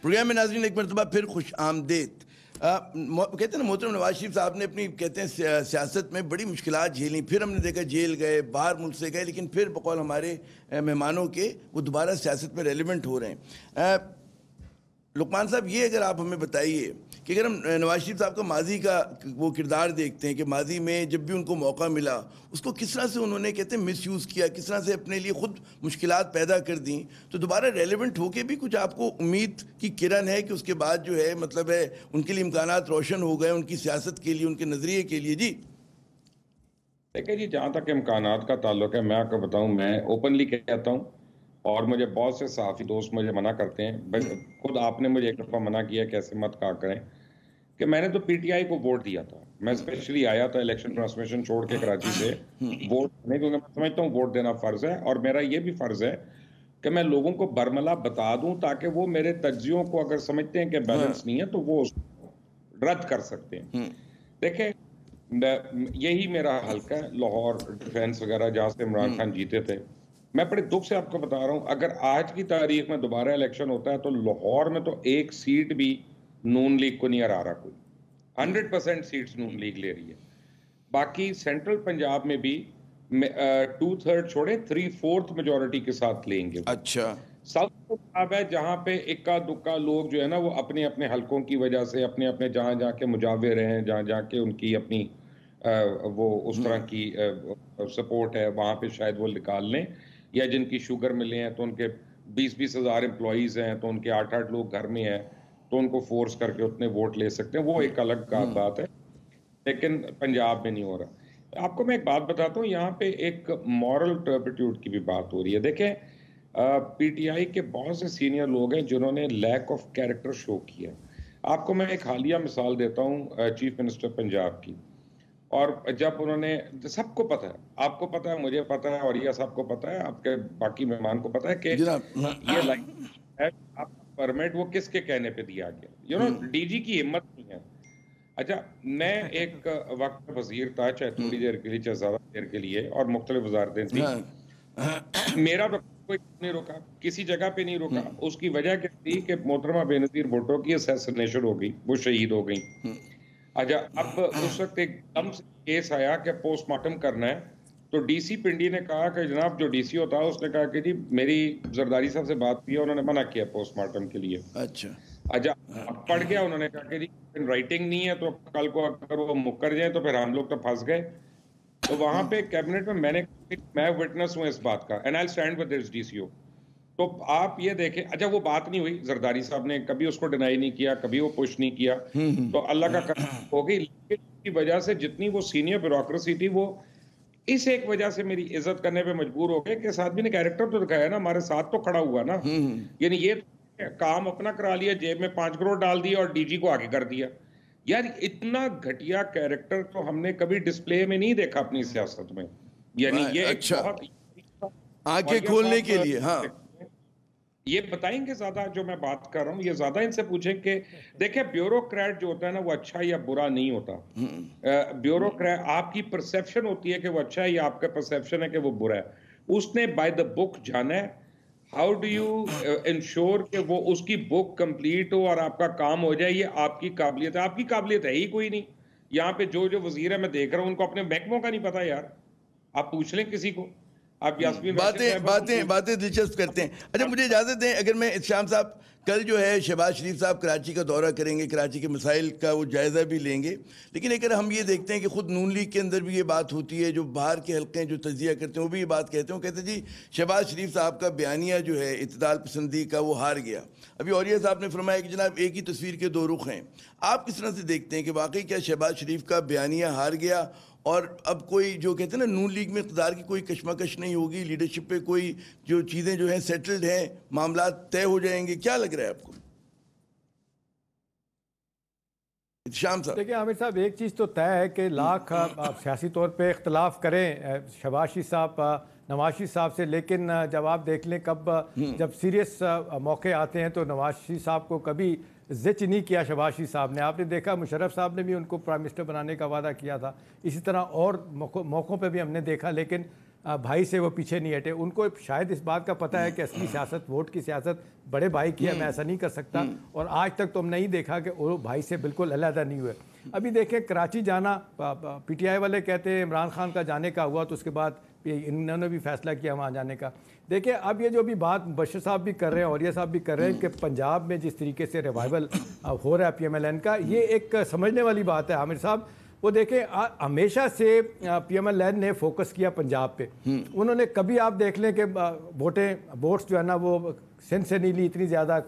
پروگرام میں ناظرین ایک مرتبہ پھر خوش آمدید. کہتے ہیں نا محترم نواز شریف صاحب نے اپنی کہتے ہیں سیاست میں بڑی مشکلات جھیلیں, پھر ہم نے دیکھا جیل گئے, باہر ملک سے گئے, لیکن پھر بقول ہمارے مہمانوں کے وہ دوبارہ سیاست میں ریلیونٹ ہو رہے ہیں. لقمان صاحب, یہ اگر آپ ہمیں بتائیے کہ اگر ہم نواز شریف صاحب کا ماضی کا وہ کردار دیکھتے ہیں کہ ماضی میں جب بھی ان کو موقع ملا اس کو کس طرح سے انہوں نے کہتے ہیں مس یوز کیا, کس طرح سے اپنے لیے خود مشکلات پیدا کر دیں, تو دوبارہ ریلیونٹ ہو کے بھی کچھ آپ کو امید کی کرن ہے کہ اس کے بعد جو ہے مطلب ہے ان کے لیے امکانات روشن ہو گئے, ان کی سیاست کے لیے, ان کے نظریے کے لیے؟ جی دیکھیں جی, جہاں تک امکانات کا تعلق ہے, میں آپ کو بتاؤں, میں اوپنلی کہتا ہوں, اور مجھے بہت سے صحافی دوست مجھے منع کرتے ہیں, خود آپ نے مجھے ایک دفعہ منع کیا کہ ایسے مت کہا کریں, کہ میں نے تو پی ٹی آئی کو ووٹ دیا تھا. میں اسپیشلی آیا تھا الیکشن ٹرانسمیشن چھوڑ کے کراچی سے ووٹ دینے, کیونکہ میں سمجھتا ہوں ووٹ دینا فرض ہے, اور میرا یہ بھی فرض ہے کہ میں لوگوں کو برملا بتا دوں تاکہ وہ میرے تجزیوں کو اگر سمجھتے ہیں کہ بیلنس نہیں ہے تو وہ اس کو رد کر سکتے ہیں. دیکھیں یہی میرا حلقہ ہے, لاہور ڈیفینس وغیرہ جہاں سے عمران خان جیتے تھے. میں بڑے دکھ سے آپ کو بتا رہا ہوں, اگر آج کی تاریخ میں دوبارہ الیکشن ہوتا ہے تو لاہور میں تو ایک سیٹ بھی نون لیگ کو نہیں ہرا رہا کوئی, 100% سیٹس نون لیگ لے رہی ہے. باقی سینٹرل پنجاب میں بھی 2/3 چھوڑے 3/4 میجورٹی کے ساتھ لیں گے. اچھا, ساؤتھ پنجاب ہے جہاں پہ اکا دکا لوگ جو ہے نا وہ اپنے اپنے حلقوں کی وجہ سے اپنے اپنے جہاں جا کے مجاور ہیں, جہاں جا کے ان کی اپنی وہ اس طرح کی سپورٹ ہے, وہاں پہ شاید وہ نکال لیں, یا جن کی شوگر ملے ہیں تو ان کے 20-20 ہزار امپلائیز ہیں تو ان کے 8-8 لوگ گھر میں ہیں تو ان کو فورس کر کے اتنے ووٹ لے سکتے ہیں, وہ ایک الگ بات ہے, لیکن پنجاب میں نہیں ہو رہا. آپ کو میں ایک بات بتاتا ہوں, یہاں پہ ایک مورل ٹرپٹیوڈ کی بھی بات ہو رہی ہے. دیکھیں پی ٹی آئی کے بہت سے سینئر لوگ ہیں جنہوں نے لیک آف کیریکٹر شو کیا. آپ کو میں ایک حالیہ مثال دیتا ہوں چیف منسٹر پنجاب کی, اور جب انہوں نے, سب کو پتا ہے, آپ کو پتا ہے, مجھے پتا ہے, اور یہ سب کو پتا ہے, آپ کے باقی مہمان کو پتا ہے کہ یہ لائک آپ پرمٹ وہ کس کے کہنے پہ دیا گیا. یو نو ڈی جی کی ہمت نہیں ہے. اچھا, میں ایک وقت وزیر تھا, چاہے تھوڑی دیر کے لیے چاہے زیادہ دیر کے لیے, اور مختلف وزارتیں تھیں. میرا تو کوئی نہیں روکا, کسی جگہ پہ نہیں روکا. اس کی وجہ کیا تھی کہ محترمہ بے نظیر بھٹو کی اسیسنیشن ہو گئی, وہ شہید ہو گئی. اچھا, اب اس وقت ایک دم سے کیس آیا کہ پوسٹ مارٹم کرنا ہے, تو ڈی سی پنڈی نے کہا کہ جناب جو ڈی سی ہوتا ہے اس نے کہا کہ جی میری زرداری صاحب سے بات کی ہے, انہوں نے منع کیا پوسٹ مارٹم کے لیے. اچھا پڑھ گیا, انہوں نے کہا کہ جی رائٹنگ نہیں ہے تو کل کو اگر وہ مکر جائیں تو پھر ہم لوگ تو پھنس گئے. تو وہاں پہ کیبنٹ میں میں وٹنس ہوں اس بات کا, and I stand with this D C O. تو آپ یہ دیکھیں, اچھا وہ بات نہیں ہوئی, زرداری صاحب نے کبھی اس کو ڈینائی نہیں کیا, کبھی وہ پش نہیں کیا, تو اللہ کا کرم ہو گئی. لیکن کی وجہ سے جتنی وہ سینئر بیوروکریسی تھی وہ اس ایک وجہ سے میری عزت کرنے پہ مجبور ہو گئے کہ اس آدمی نے کیریکٹر تو دکھایا نا, ہمارے ساتھ تو کھڑا ہوا نا. یعنی یہ کام اپنا کرا لیا, جیب میں 5 کروڑ ڈال دیا اور ڈی جی کو آگے کر دیا. یار اتنا گھٹیا کیریکٹر تو ہم نے کبھی ڈسپلے میں نہیں دیکھا اپنی سیاست میں. یعنی یہ ایک بہت آنکھیں کھولنے کے لیے. ہاں, یہ بتائیں گے زیادہ جو میں بات کر رہا ہوں, یہ زیادہ ان سے پوچھیں کہ دیکھیں بیوروکریٹ جو ہوتا ہے نا وہ اچھا یا برا نہیں ہوتا. بیوروکریٹ آپ کی پرسیپشن ہوتی ہے کہ وہ اچھا ہے, یا آپ کا پرسیپشن ہے کہ وہ برا ہے. اس نے بائی دا بک جانا ہے. ہاؤ ڈو یو انشور کہ وہ اس کی بک کمپلیٹ ہو اور آپ کا کام ہو جائے, یہ آپ کی قابلیت ہے. آپ کی قابلیت ہے ہی کوئی نہیں. یہاں پہ جو وزیر ہے میں دیکھ رہا ہوں ان کو اپنے محکموں کا نہیں پتا یار, آپ پوچھ لیں کسی کو. آپ یاسمین راشد باتیں دلچسپ کرتے ہیں. اچھا مجھے اجازت دیں, اگر میں شام صاحب کل جو ہے شہباز شریف صاحب کراچی کا دورہ کریں گے, کراچی کے مسائل کا وہ جائزہ بھی لیں گے, لیکن اگر ہم یہ دیکھتے ہیں کہ خود نون لیگ کے اندر بھی یہ بات ہوتی ہے, جو باہر کے حلقے ہیں جو تجزیہ کرتے ہیں وہ بھی یہ بات کہتے ہیں, وہ کہتے ہیں جی شہباز شریف صاحب کا بیانیہ جو ہے اعتدال پسندی کا وہ ہار گیا. ابھی اولیاء صاحب نے فرمایا کہ جناب ایک ہی تصویر کے دو رخ ہیں. آپ کس طرح سے دیکھتے ہیں کہ واقعی کیا شہباز شریف کا بیانیہ ہار گیا اور اب کوئی جو کہتے ہیں نا نون لیگ میں اقتدار کی کوئی کشمکش نہیں ہوگی, لیڈرشپ پہ کوئی جو چیزیں جو ہیں سیٹلڈ ہیں, معاملات طے ہو جائیں گے, کیا لگ رہا ہے آپ کو؟ شام صاحب دیکھیں عامر صاحب, ایک چیز تو طے ہے کہ لاکھ آپ سیاسی طور پہ اختلاف کریں شہباز شریف صاحب نواز شریف صاحب سے, لیکن جب آپ دیکھ لیں کب جب سیریس موقع آتے ہیں تو نواز شریف صاحب کو کبھی زچ نہیں کیا شہباز شریف صاحب نے. آپ نے دیکھا مشرف صاحب نے بھی ان کو پرائم منسٹر بنانے کا وعدہ کیا تھا, اسی طرح اور موقعوں پہ بھی ہم نے دیکھا, لیکن بھائی سے وہ پیچھے نہیں ہٹے. ان کو شاید اس بات کا پتہ ہے کہ اصلی سیاست ووٹ کی سیاست بڑے بھائی کی ہے, میں ایسا نہیں کر سکتا, اور آج تک تو ہم نہیں دیکھا کہ وہ بھائی سے بالکل علیحدہ نہیں ہوئے. ابھی دیکھیں کراچی جانا, پی ٹی آئی والے کہتے ہیں عمران خان کا جانے کا ہوا تو اس کے بعد انہوں نے بھی فیصلہ کیا وہاں جانے کا. دیکھیں اب یہ جو بھی بات بشیر صاحب بھی کر رہے ہیں اور یہ صاحب بھی کر رہے ہیں کہ پنجاب میں جس طریقے سے ریوائول ہو رہا ہے پی ایم ایل این کا, یہ ایک سمجھنے والی بات ہے عامر صاحب. وہ دیکھیں ہمیشہ سے پی ایم ایل این نے فوکس کیا پنجاب پہ. انہوں نے کبھی آپ دیکھ لیں کہ ووٹس جو ہے نا وہ سندھ سے نہیں لی اتنی زیادہ,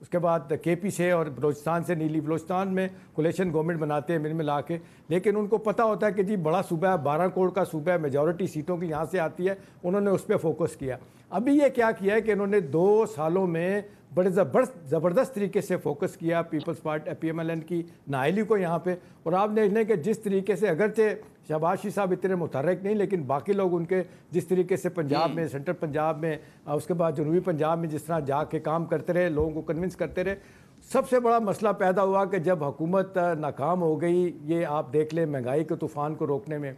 اس کے بعد کے پی سے اور بلوچستان سے نہیں لی. بلوچستان میں کولیشن گورنمنٹ بناتے ہیں ملا کے, لیکن ان کو پتہ ہوتا ہے کہ جی بڑا صوبہ ہے, 12 کروڑ کا صوبہ ہے, میجورٹی سیٹوں کی یہاں سے آتی ہے, انہوں نے اس پہ فوکس کیا. ابھی یہ کیا ہے کہ انہوں نے 2 سالوں میں بڑے زبردست طریقے سے فوکس کیا Peoples Party P M L N کی نااہلی کو یہاں پہ. اور آپ دیکھ لیں کہ جس طریقے سے اگرچہ شہباز شریف صاحب اتنے متحرک نہیں, لیکن باقی لوگ ان کے جس طریقے سے پنجاب میں, سینٹرل پنجاب میں, اس کے بعد جنوبی پنجاب میں جس طرح جا کے کام کرتے رہے, لوگوں کو کنونس کرتے رہے. سب سے بڑا مسئلہ پیدا ہوا کہ جب حکومت ناکام ہو گئی, یہ آپ دیکھ لیں مہنگائی کے طوفان کو روکنے میں,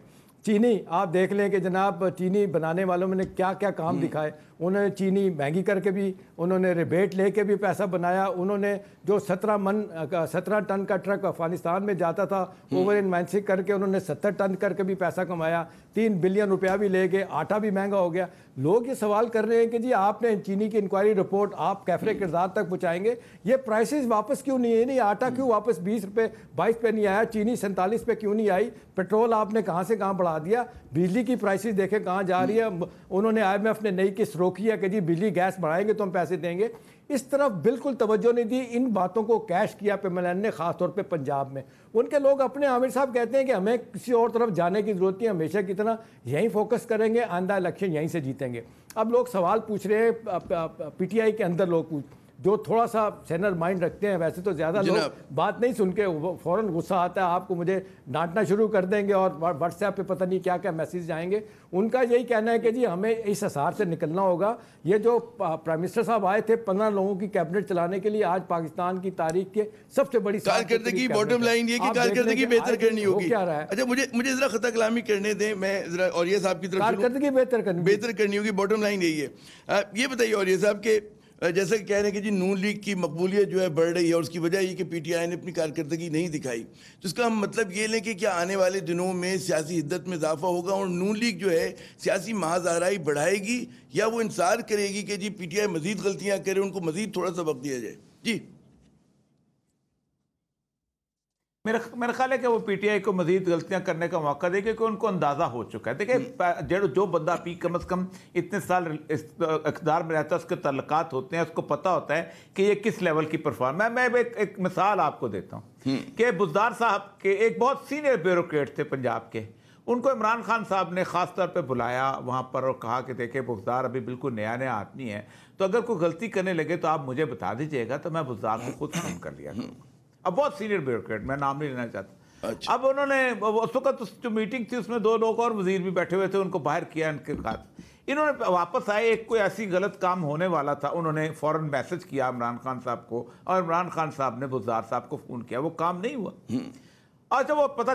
چینی آپ دیکھ لیں کہ جناب چینی بنانے والوں نے کیا کیا کام دکھائے. انہوں نے چینی مہنگی کر کے بھی, انہوں نے ریبیٹ لے کے بھی پیسہ بنایا. انہوں نے جو 17 ٹن کا ٹرک افغانستان میں جاتا تھا اوور انوینسنگ کر کے انہوں نے 70 ٹن کر کے بھی پیسہ کمایا. 3 بلین روپیہ بھی لے گئے, آٹا بھی مہنگا ہو گیا. لوگ یہ سوال کر رہے ہیں کہ جی آپ نے چینی کی انکوائری رپورٹ آپ کیفرے کردار تک پہنچائیں گے, یہ پرائسز واپس کیوں نہیں ہے؟ آٹا کیوں واپس 20 روپے 22 پہ نہیں آیا, چینی 47 پہ کیوں نہیں آئی, پیٹرول آپ نے کہاں سے کہاں بڑھا دیا, بجلی کی پرائسز دیکھیں کہاں جا رہی ہے. انہوں نے آئی ایم ایف نے نئی قسط روکی ہے کہ جی بجلی گیس بڑھائیں گے تو ہم پیسے دیں گے. اس طرف بالکل توجہ نہیں دی. ان باتوں کو کیش کیا پی ایم ایل این نے, خاص طور پہ پنجاب میں. ان کے لوگ اپنے عامر صاحب کہتے ہیں کہ ہمیں کسی اور طرف جانے کی ضرورت نہیں, ہمیشہ کی طرح یہیں فوکس کریں گے, آئندہ الیکشن یہیں سے جیتیں گے. اب لوگ سوال پوچھ رہے ہیں پی ٹی آئی کے اندر, لوگ جو تھوڑا سا سینر مائنڈ رکھتے ہیں, ویسے تو زیادہ لوگ بات نہیں سن کے فوراً غصہ آتا ہے, آپ کو مجھے ڈانٹنا شروع کر دیں گے اور واٹس ایپ پہ پتہ نہیں کیا کیا میسیج آئیں گے. ان کا یہی کہنا ہے کہ جی ہمیں اس حصار سے نکلنا ہوگا. یہ جو پرائم منسٹر صاحب آئے تھے 15 لوگوں کی کیبنٹ چلانے کے لیے, آج پاکستان کی تاریخ کے سب سے بڑی کارکردگی, باٹم لائن یہ کہ کارکردگی بہتر کرنی ہوگی. اچھا مجھے ذرا خطہ کلامی کرنے دیں, میں ذرا اولیاء صاحب کی طرف کارکردگی بہتر کرنی ہوگی, باٹم لائن یہی ہے. یہ بتائیے اولیاء صاحب کہ جیسا کہ کہہ رہے ہیں کہ جی نون لیگ کی مقبولیت جو ہے بڑھ رہی ہے اور اس کی وجہ یہ کہ پی ٹی آئی نے اپنی کارکردگی نہیں دکھائی, تو اس کا ہم مطلب یہ لیں کہ کیا آنے والے دنوں میں سیاسی حدت میں اضافہ ہوگا اور نون لیگ جو ہے سیاسی محاذ آرائی بڑھائے گی, یا وہ انصار کرے گی کہ جی پی ٹی آئی مزید غلطیاں کرے, ان کو مزید تھوڑا سا وقت دیا جائے؟ جی میرا خیال ہے کہ وہ پی ٹی آئی کو مزید غلطیاں کرنے کا موقع دے, کیونکہ ان کو اندازہ ہو چکا ہے. دیکھیں جو بندہ کم از کم اتنے سال اقتدار میں رہتا ہے, اس کے تعلقات ہوتے ہیں, اس کو پتہ ہوتا ہے کہ یہ کس لیول کی پرفارم. میں ایک مثال آپ کو دیتا ہوں کہ بزدار صاحب کے ایک بہت سینئر بیوروکریٹ تھے پنجاب کے, ان کو عمران خان صاحب نے خاص طور پہ بلایا وہاں پر اور کہا کہ دیکھیں بزدار ابھی بالکل نیا آدمی ہے, تو اگر کوئی غلطی کرنے لگے تو آپ مجھے بتا دیجیے گا, تو میں بزدار کو خود فون کر لیا کروں گا. اب بہت سینئر بیوروکریٹ, میں نام نہیں لینا چاہتا. اب انہوں نے اس وقت جو میٹنگ تھی اس میں 2 لوگ اور وزیر بھی بیٹھے ہوئے تھے, ان کو باہر کیا ان کے خاص. انہوں نے واپس آئے, ایک کوئی ایسی غلط کام ہونے والا تھا, انہوں نے فوراً میسج کیا عمران خان صاحب کو, اور عمران خان صاحب نے بزدار صاحب کو فون کیا, وہ کام نہیں ہوا. اچھا وہ پتہ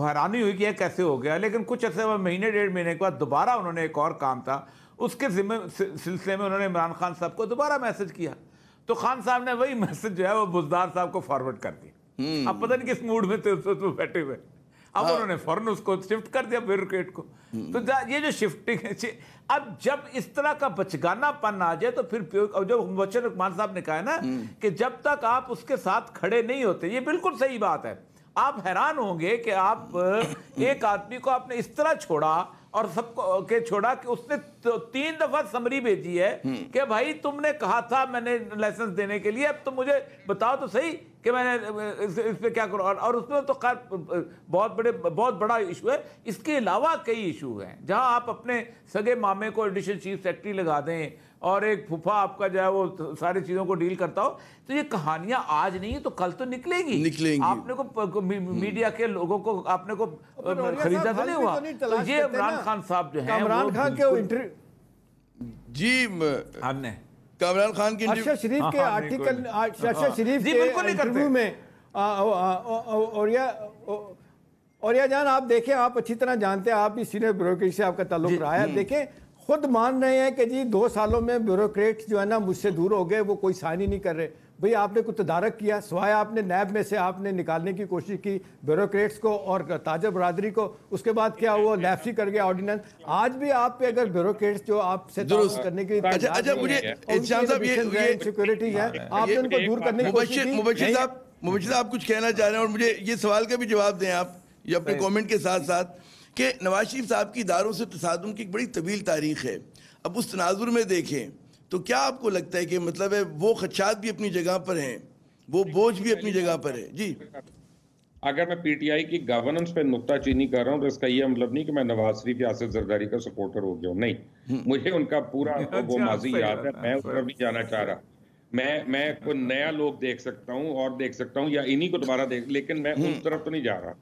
حیرانی ہوئی کہ یہ کیسے ہو گیا, لیکن کچھ عرصے مہینے 1.5 مہینے کے بعد دوبارہ انہوں نے ایک اور کام تھا, اس کے سلسلے میں انہوں نے عمران خان صاحب کو دوبارہ میسج کیا, تو خان صاحب نے وہی میسج جو ہے وہ بزدار صاحب کو فارورڈ کر دیا. اب پتہ نہیں کس موڈ میں تھے اس وقت وہ بیٹھے ہوئے. اب انہوں نے فوراً اس کو شفٹ کر دیا بیوروکریٹ کو. تو یہ جو شفٹنگ ہے, اب جب اس طرح کا بچگانہ پن آ جائے تو پھر جو مبشر رحمان صاحب نے کہا ہے نا کہ جب تک آپ اس کے ساتھ کھڑے نہیں ہوتے, یہ بالکل صحیح بات ہے. آپ حیران ہوں گے کہ آپ ایک آدمی کو آپ نے اس طرح چھوڑا اور سب کو کہ چھوڑا کہ اس نے 3 دفعہ سمری بھیجی ہے کہ بھائی تم نے کہا تھا میں نے لائسنس دینے کے لیے, اب تم مجھے بتاؤ تو صحیح کہ میں نے اس پہ کیا کروں. اور اس میں تو خیر بہت بڑا ایشو ہے. اس کے علاوہ کئی ایشو ہیں جہاں آپ اپنے سگے مامے کو ایڈیشنل چیف سیکرٹری لگا دیں اور ایک پھوپھا آپ کا جو ہے وہ ساری چیزوں کو ڈیل کرتا ہو. تو یہ کہانیاں آج نہیں تو کل تو نکلیں گی. آپ نے کو میڈیا کے لوگوں کو آپ نے کو خریدا تو نہیں ہوا. تو یہ عمران خان صاحب جو ہیں, عمران خان کے جی کامران خان کی ارشد شریف کے آرٹیکل, ارشد شریف کے انٹرویو میں اوریا جان آپ دیکھیں, آپ اچھی طرح جانتے ہیں, آپ بھی سینئر بیوروکریٹ سے آپ کا تعلق رہا ہے. دیکھیں خود مان رہے ہیں کہ جی 2 سالوں میں بیوروکریٹ جو ہے نا مجھ سے دور ہو گئے, وہ کوئی سائن ہی نہیں کر رہے. بھئی آپ نے کوئی تدارک کیا, سوائے آپ نے نیب میں سے آپ نے نکالنے کی کوشش کی بیوروکریٹس کو اور تاجر برادری کو, اس کے بعد کیا ہوا, لیپسی کر گیا آرڈیننس. آج بھی آپ پہ اگر بیوروکریٹس جو آپ سے درست کرنے کی اچھا مجھے انشاء صاحب یہ سیکورٹی ہے, آپ نے ان کو دور کرنے کی کوشش کی. مبشر صاحب کچھ کہنا چاہ رہے ہیں اور مجھے یہ سوال کا بھی جواب دیں آپ یہ اپنے کومنٹ کے ساتھ ساتھ کہ نواز شریف صاحب کی اداروں سے تصادم کی ایک بڑی طویل تاریخ ہے. اب اس تناظر میں دیکھیں تو کیا آپ کو لگتا ہے کہ مطلب ہے وہ خدشات بھی اپنی جگہ پر ہیں, وہ بوجھ بھی اپنی جگہ پر ہے؟ جی اگر میں پی ٹی آئی کی گورننس پہ نکتہ چینی کر رہا ہوں تو اس کا یہ مطلب نہیں کہ میں نواز شریف یا آصف زرداری کا سپورٹر ہو گیا ہوں, نہیں. مجھے ان کا پورا وہ ماضی یاد ہے, میں اس طرف نہیں جانا چاہ رہا. میں کوئی نیا لوگ دیکھ سکتا ہوں اور دیکھ سکتا ہوں یا انہی کو دوبارہ دیکھ, لیکن میں اس طرف تو نہیں جا رہا.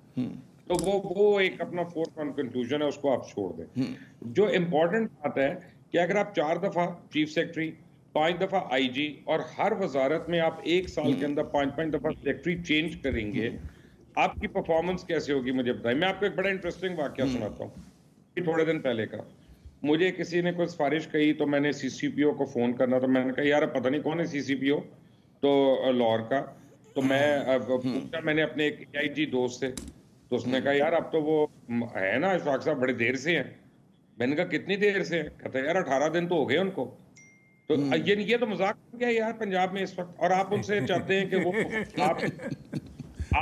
تو وہ ایک اپنا فورتھ کنکلوژن ہے, اس کو آپ چھوڑ دیں. جو امپورٹنٹ بات ہے کہ اگر آپ 4 دفعہ چیف سیکرٹری, 5 دفعہ آئی جی اور ہر وزارت میں آپ 1 سال کے اندر 5 دفعہ سیکرٹری چینج کریں گے, آپ کی پرفارمنس کیسے ہوگی مجھے بتائیں. میں آپ کو ایک بڑا انٹرسٹنگ واقعہ سناتا ہوں تھوڑے دن پہلے کا. مجھے کسی نے کوئی سفارش کہی تو میں نے سی سی پی او کو فون کرنا, تو میں نے کہا یار پتہ نہیں کون ہے سی سی پی او, تو لاہور کا. تو میں نے اپنے ایک آئی جی دوست سے, تو اس نے کہا یار اب تو وہ ہے نا اشفاق صاحب بڑے دیر سے ہیں. میں نے کہا کتنی دیر سے ہیں؟ کہتا ہے یار 18 دن تو ہو گئے ان کو. تو یہ تو مذاق ہو گیا یار پنجاب میں اس وقت, اور آپ ان سے چاہتے ہیں کہ وہ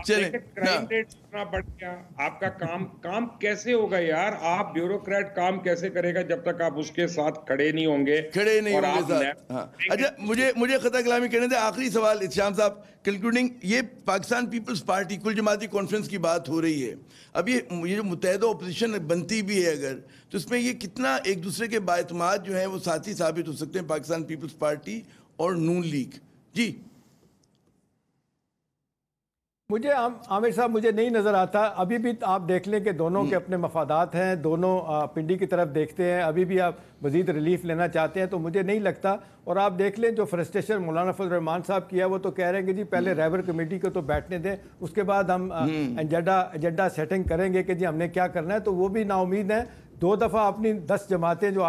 کرائم ریٹ اتنا بڑھ گیا, آپ کا کام کیسے ہوگا یار؟ آپ بیوروکریٹ کام کیسے کرے گا جب تک آپ اس کے ساتھ کھڑے نہیں ہوں گے؟ اچھا مجھے خطا کلامی کہنے دیں. آخری سوال اتشام صاحب, کنکلوڈنگ, یہ پاکستان پیپلز پارٹی کل جماعتی کانفرنس کی بات ہو رہی ہے. اب یہ جو متحدہ اپوزیشن بنتی بھی ہے اگر, تو اس میں یہ کتنا ایک دوسرے کے باعتماد جو ہیں وہ ساتھی ثابت ہو سکتے ہیں پاکستان پیپلز پارٹی اور نون لیگ؟ جی مجھے عامر صاحب مجھے نہیں نظر آتا. ابھی بھی آپ دیکھ لیں کہ دونوں کے اپنے مفادات ہیں, دونوں پنڈی کی طرف دیکھتے ہیں. ابھی بھی آپ مزید ریلیف لینا چاہتے ہیں, تو مجھے نہیں لگتا. اور آپ دیکھ لیں جو فرسٹریشن مولانا فضل الرحمان صاحب کیا, وہ تو کہہ رہے ہیں کہ جی پہلے ریور کمیٹی کو تو بیٹھنے دیں, اس کے بعد ہم ایجنڈا سیٹنگ کریں گے کہ جی ہم نے کیا کرنا ہے. تو وہ بھی نا امید ہیں. 2 دفعہ اپنی 10 جماعتیں جو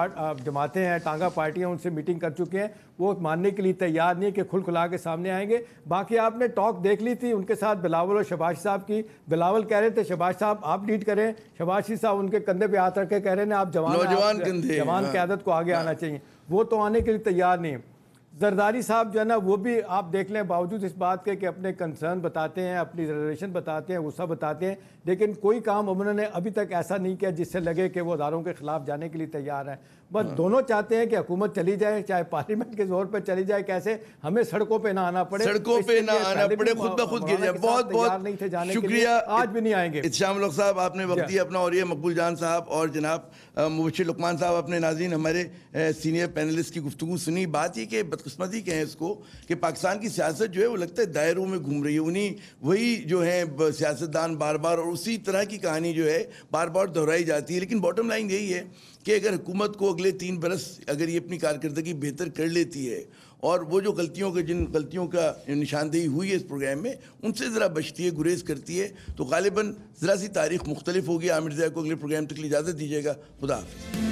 جماعتیں ہیں, ٹانگا پارٹیاں, ان سے میٹنگ کر چکے ہیں. وہ ماننے کے لیے تیار نہیں کہ کھل کھلا کے سامنے آئیں گے. باقی آپ نے ٹاک دیکھ لی تھی ان کے ساتھ بلاول اور شہباز صاحب کی. بلاول کہہ رہے تھے شہباز صاحب آپ لیڈ کریں, شہباز شریف صاحب ان کے کندھے پہ ہاتھ رکھ کے کہہ رہے ہیں آپ جوان قیادت کو آگے آنا چاہیے. وہ تو آنے کے لیے تیار نہیں. زرداری صاحب جو ہے نا, وہ بھی آپ دیکھ لیں باوجود اس بات کے کہ اپنے کنسرن بتاتے ہیں, اپنی ریزرویشن بتاتے ہیں, غصہ بتاتے ہیں, لیکن کوئی کام انہوں نے ابھی تک ایسا نہیں کیا جس سے لگے کہ وہ اداروں کے خلاف جانے کے لیے تیار ہیں. بس دونوں چاہتے ہیں کہ حکومت چلی جائے, چاہے پارلیمنٹ کے زور پہ چلی جائے, کیسے ہمیں سڑکوں پہ نہ آنا پڑے, سڑکوں پہ نہ آنا پڑے, خود بخود گر جائے. بہت بہت شکریہ, آج بھی نہیں آئیں گے. اتشام الحق صاحب آپ نے وقت دیا اپنا, اور یہ مقبول جان صاحب اور جناب مبشر لقمان صاحب اپنے ناظرین ہمارے سینئر پینلسٹ کی گفتگو سنی. بات یہ کہ بدقسمتی کہیں اس کو کہ پاکستان کی سیاست جو ہے وہ لگتا ہے دائروں میں گھوم رہی ہے. انہیں وہی جو ہیں سیاستدان بار بار اور اسی طرح کی کہانی جو ہے بار بار دہرائی جاتی ہے. لیکن باٹم لائن یہی ہے کہ اگر حکومت کو اگلے 3 برس اگر یہ اپنی کارکردگی بہتر کر لیتی ہے اور وہ جو جن غلطیوں کا نشاندہی ہوئی ہے اس پروگرام میں, ان سے ذرا بچتی ہے, گریز کرتی ہے, تو غالباً ذرا سی تاریخ مختلف ہوگی. عامر ضیاء کو اگلے پروگرام تک اجازت دیجیے گا. خدا حافظ.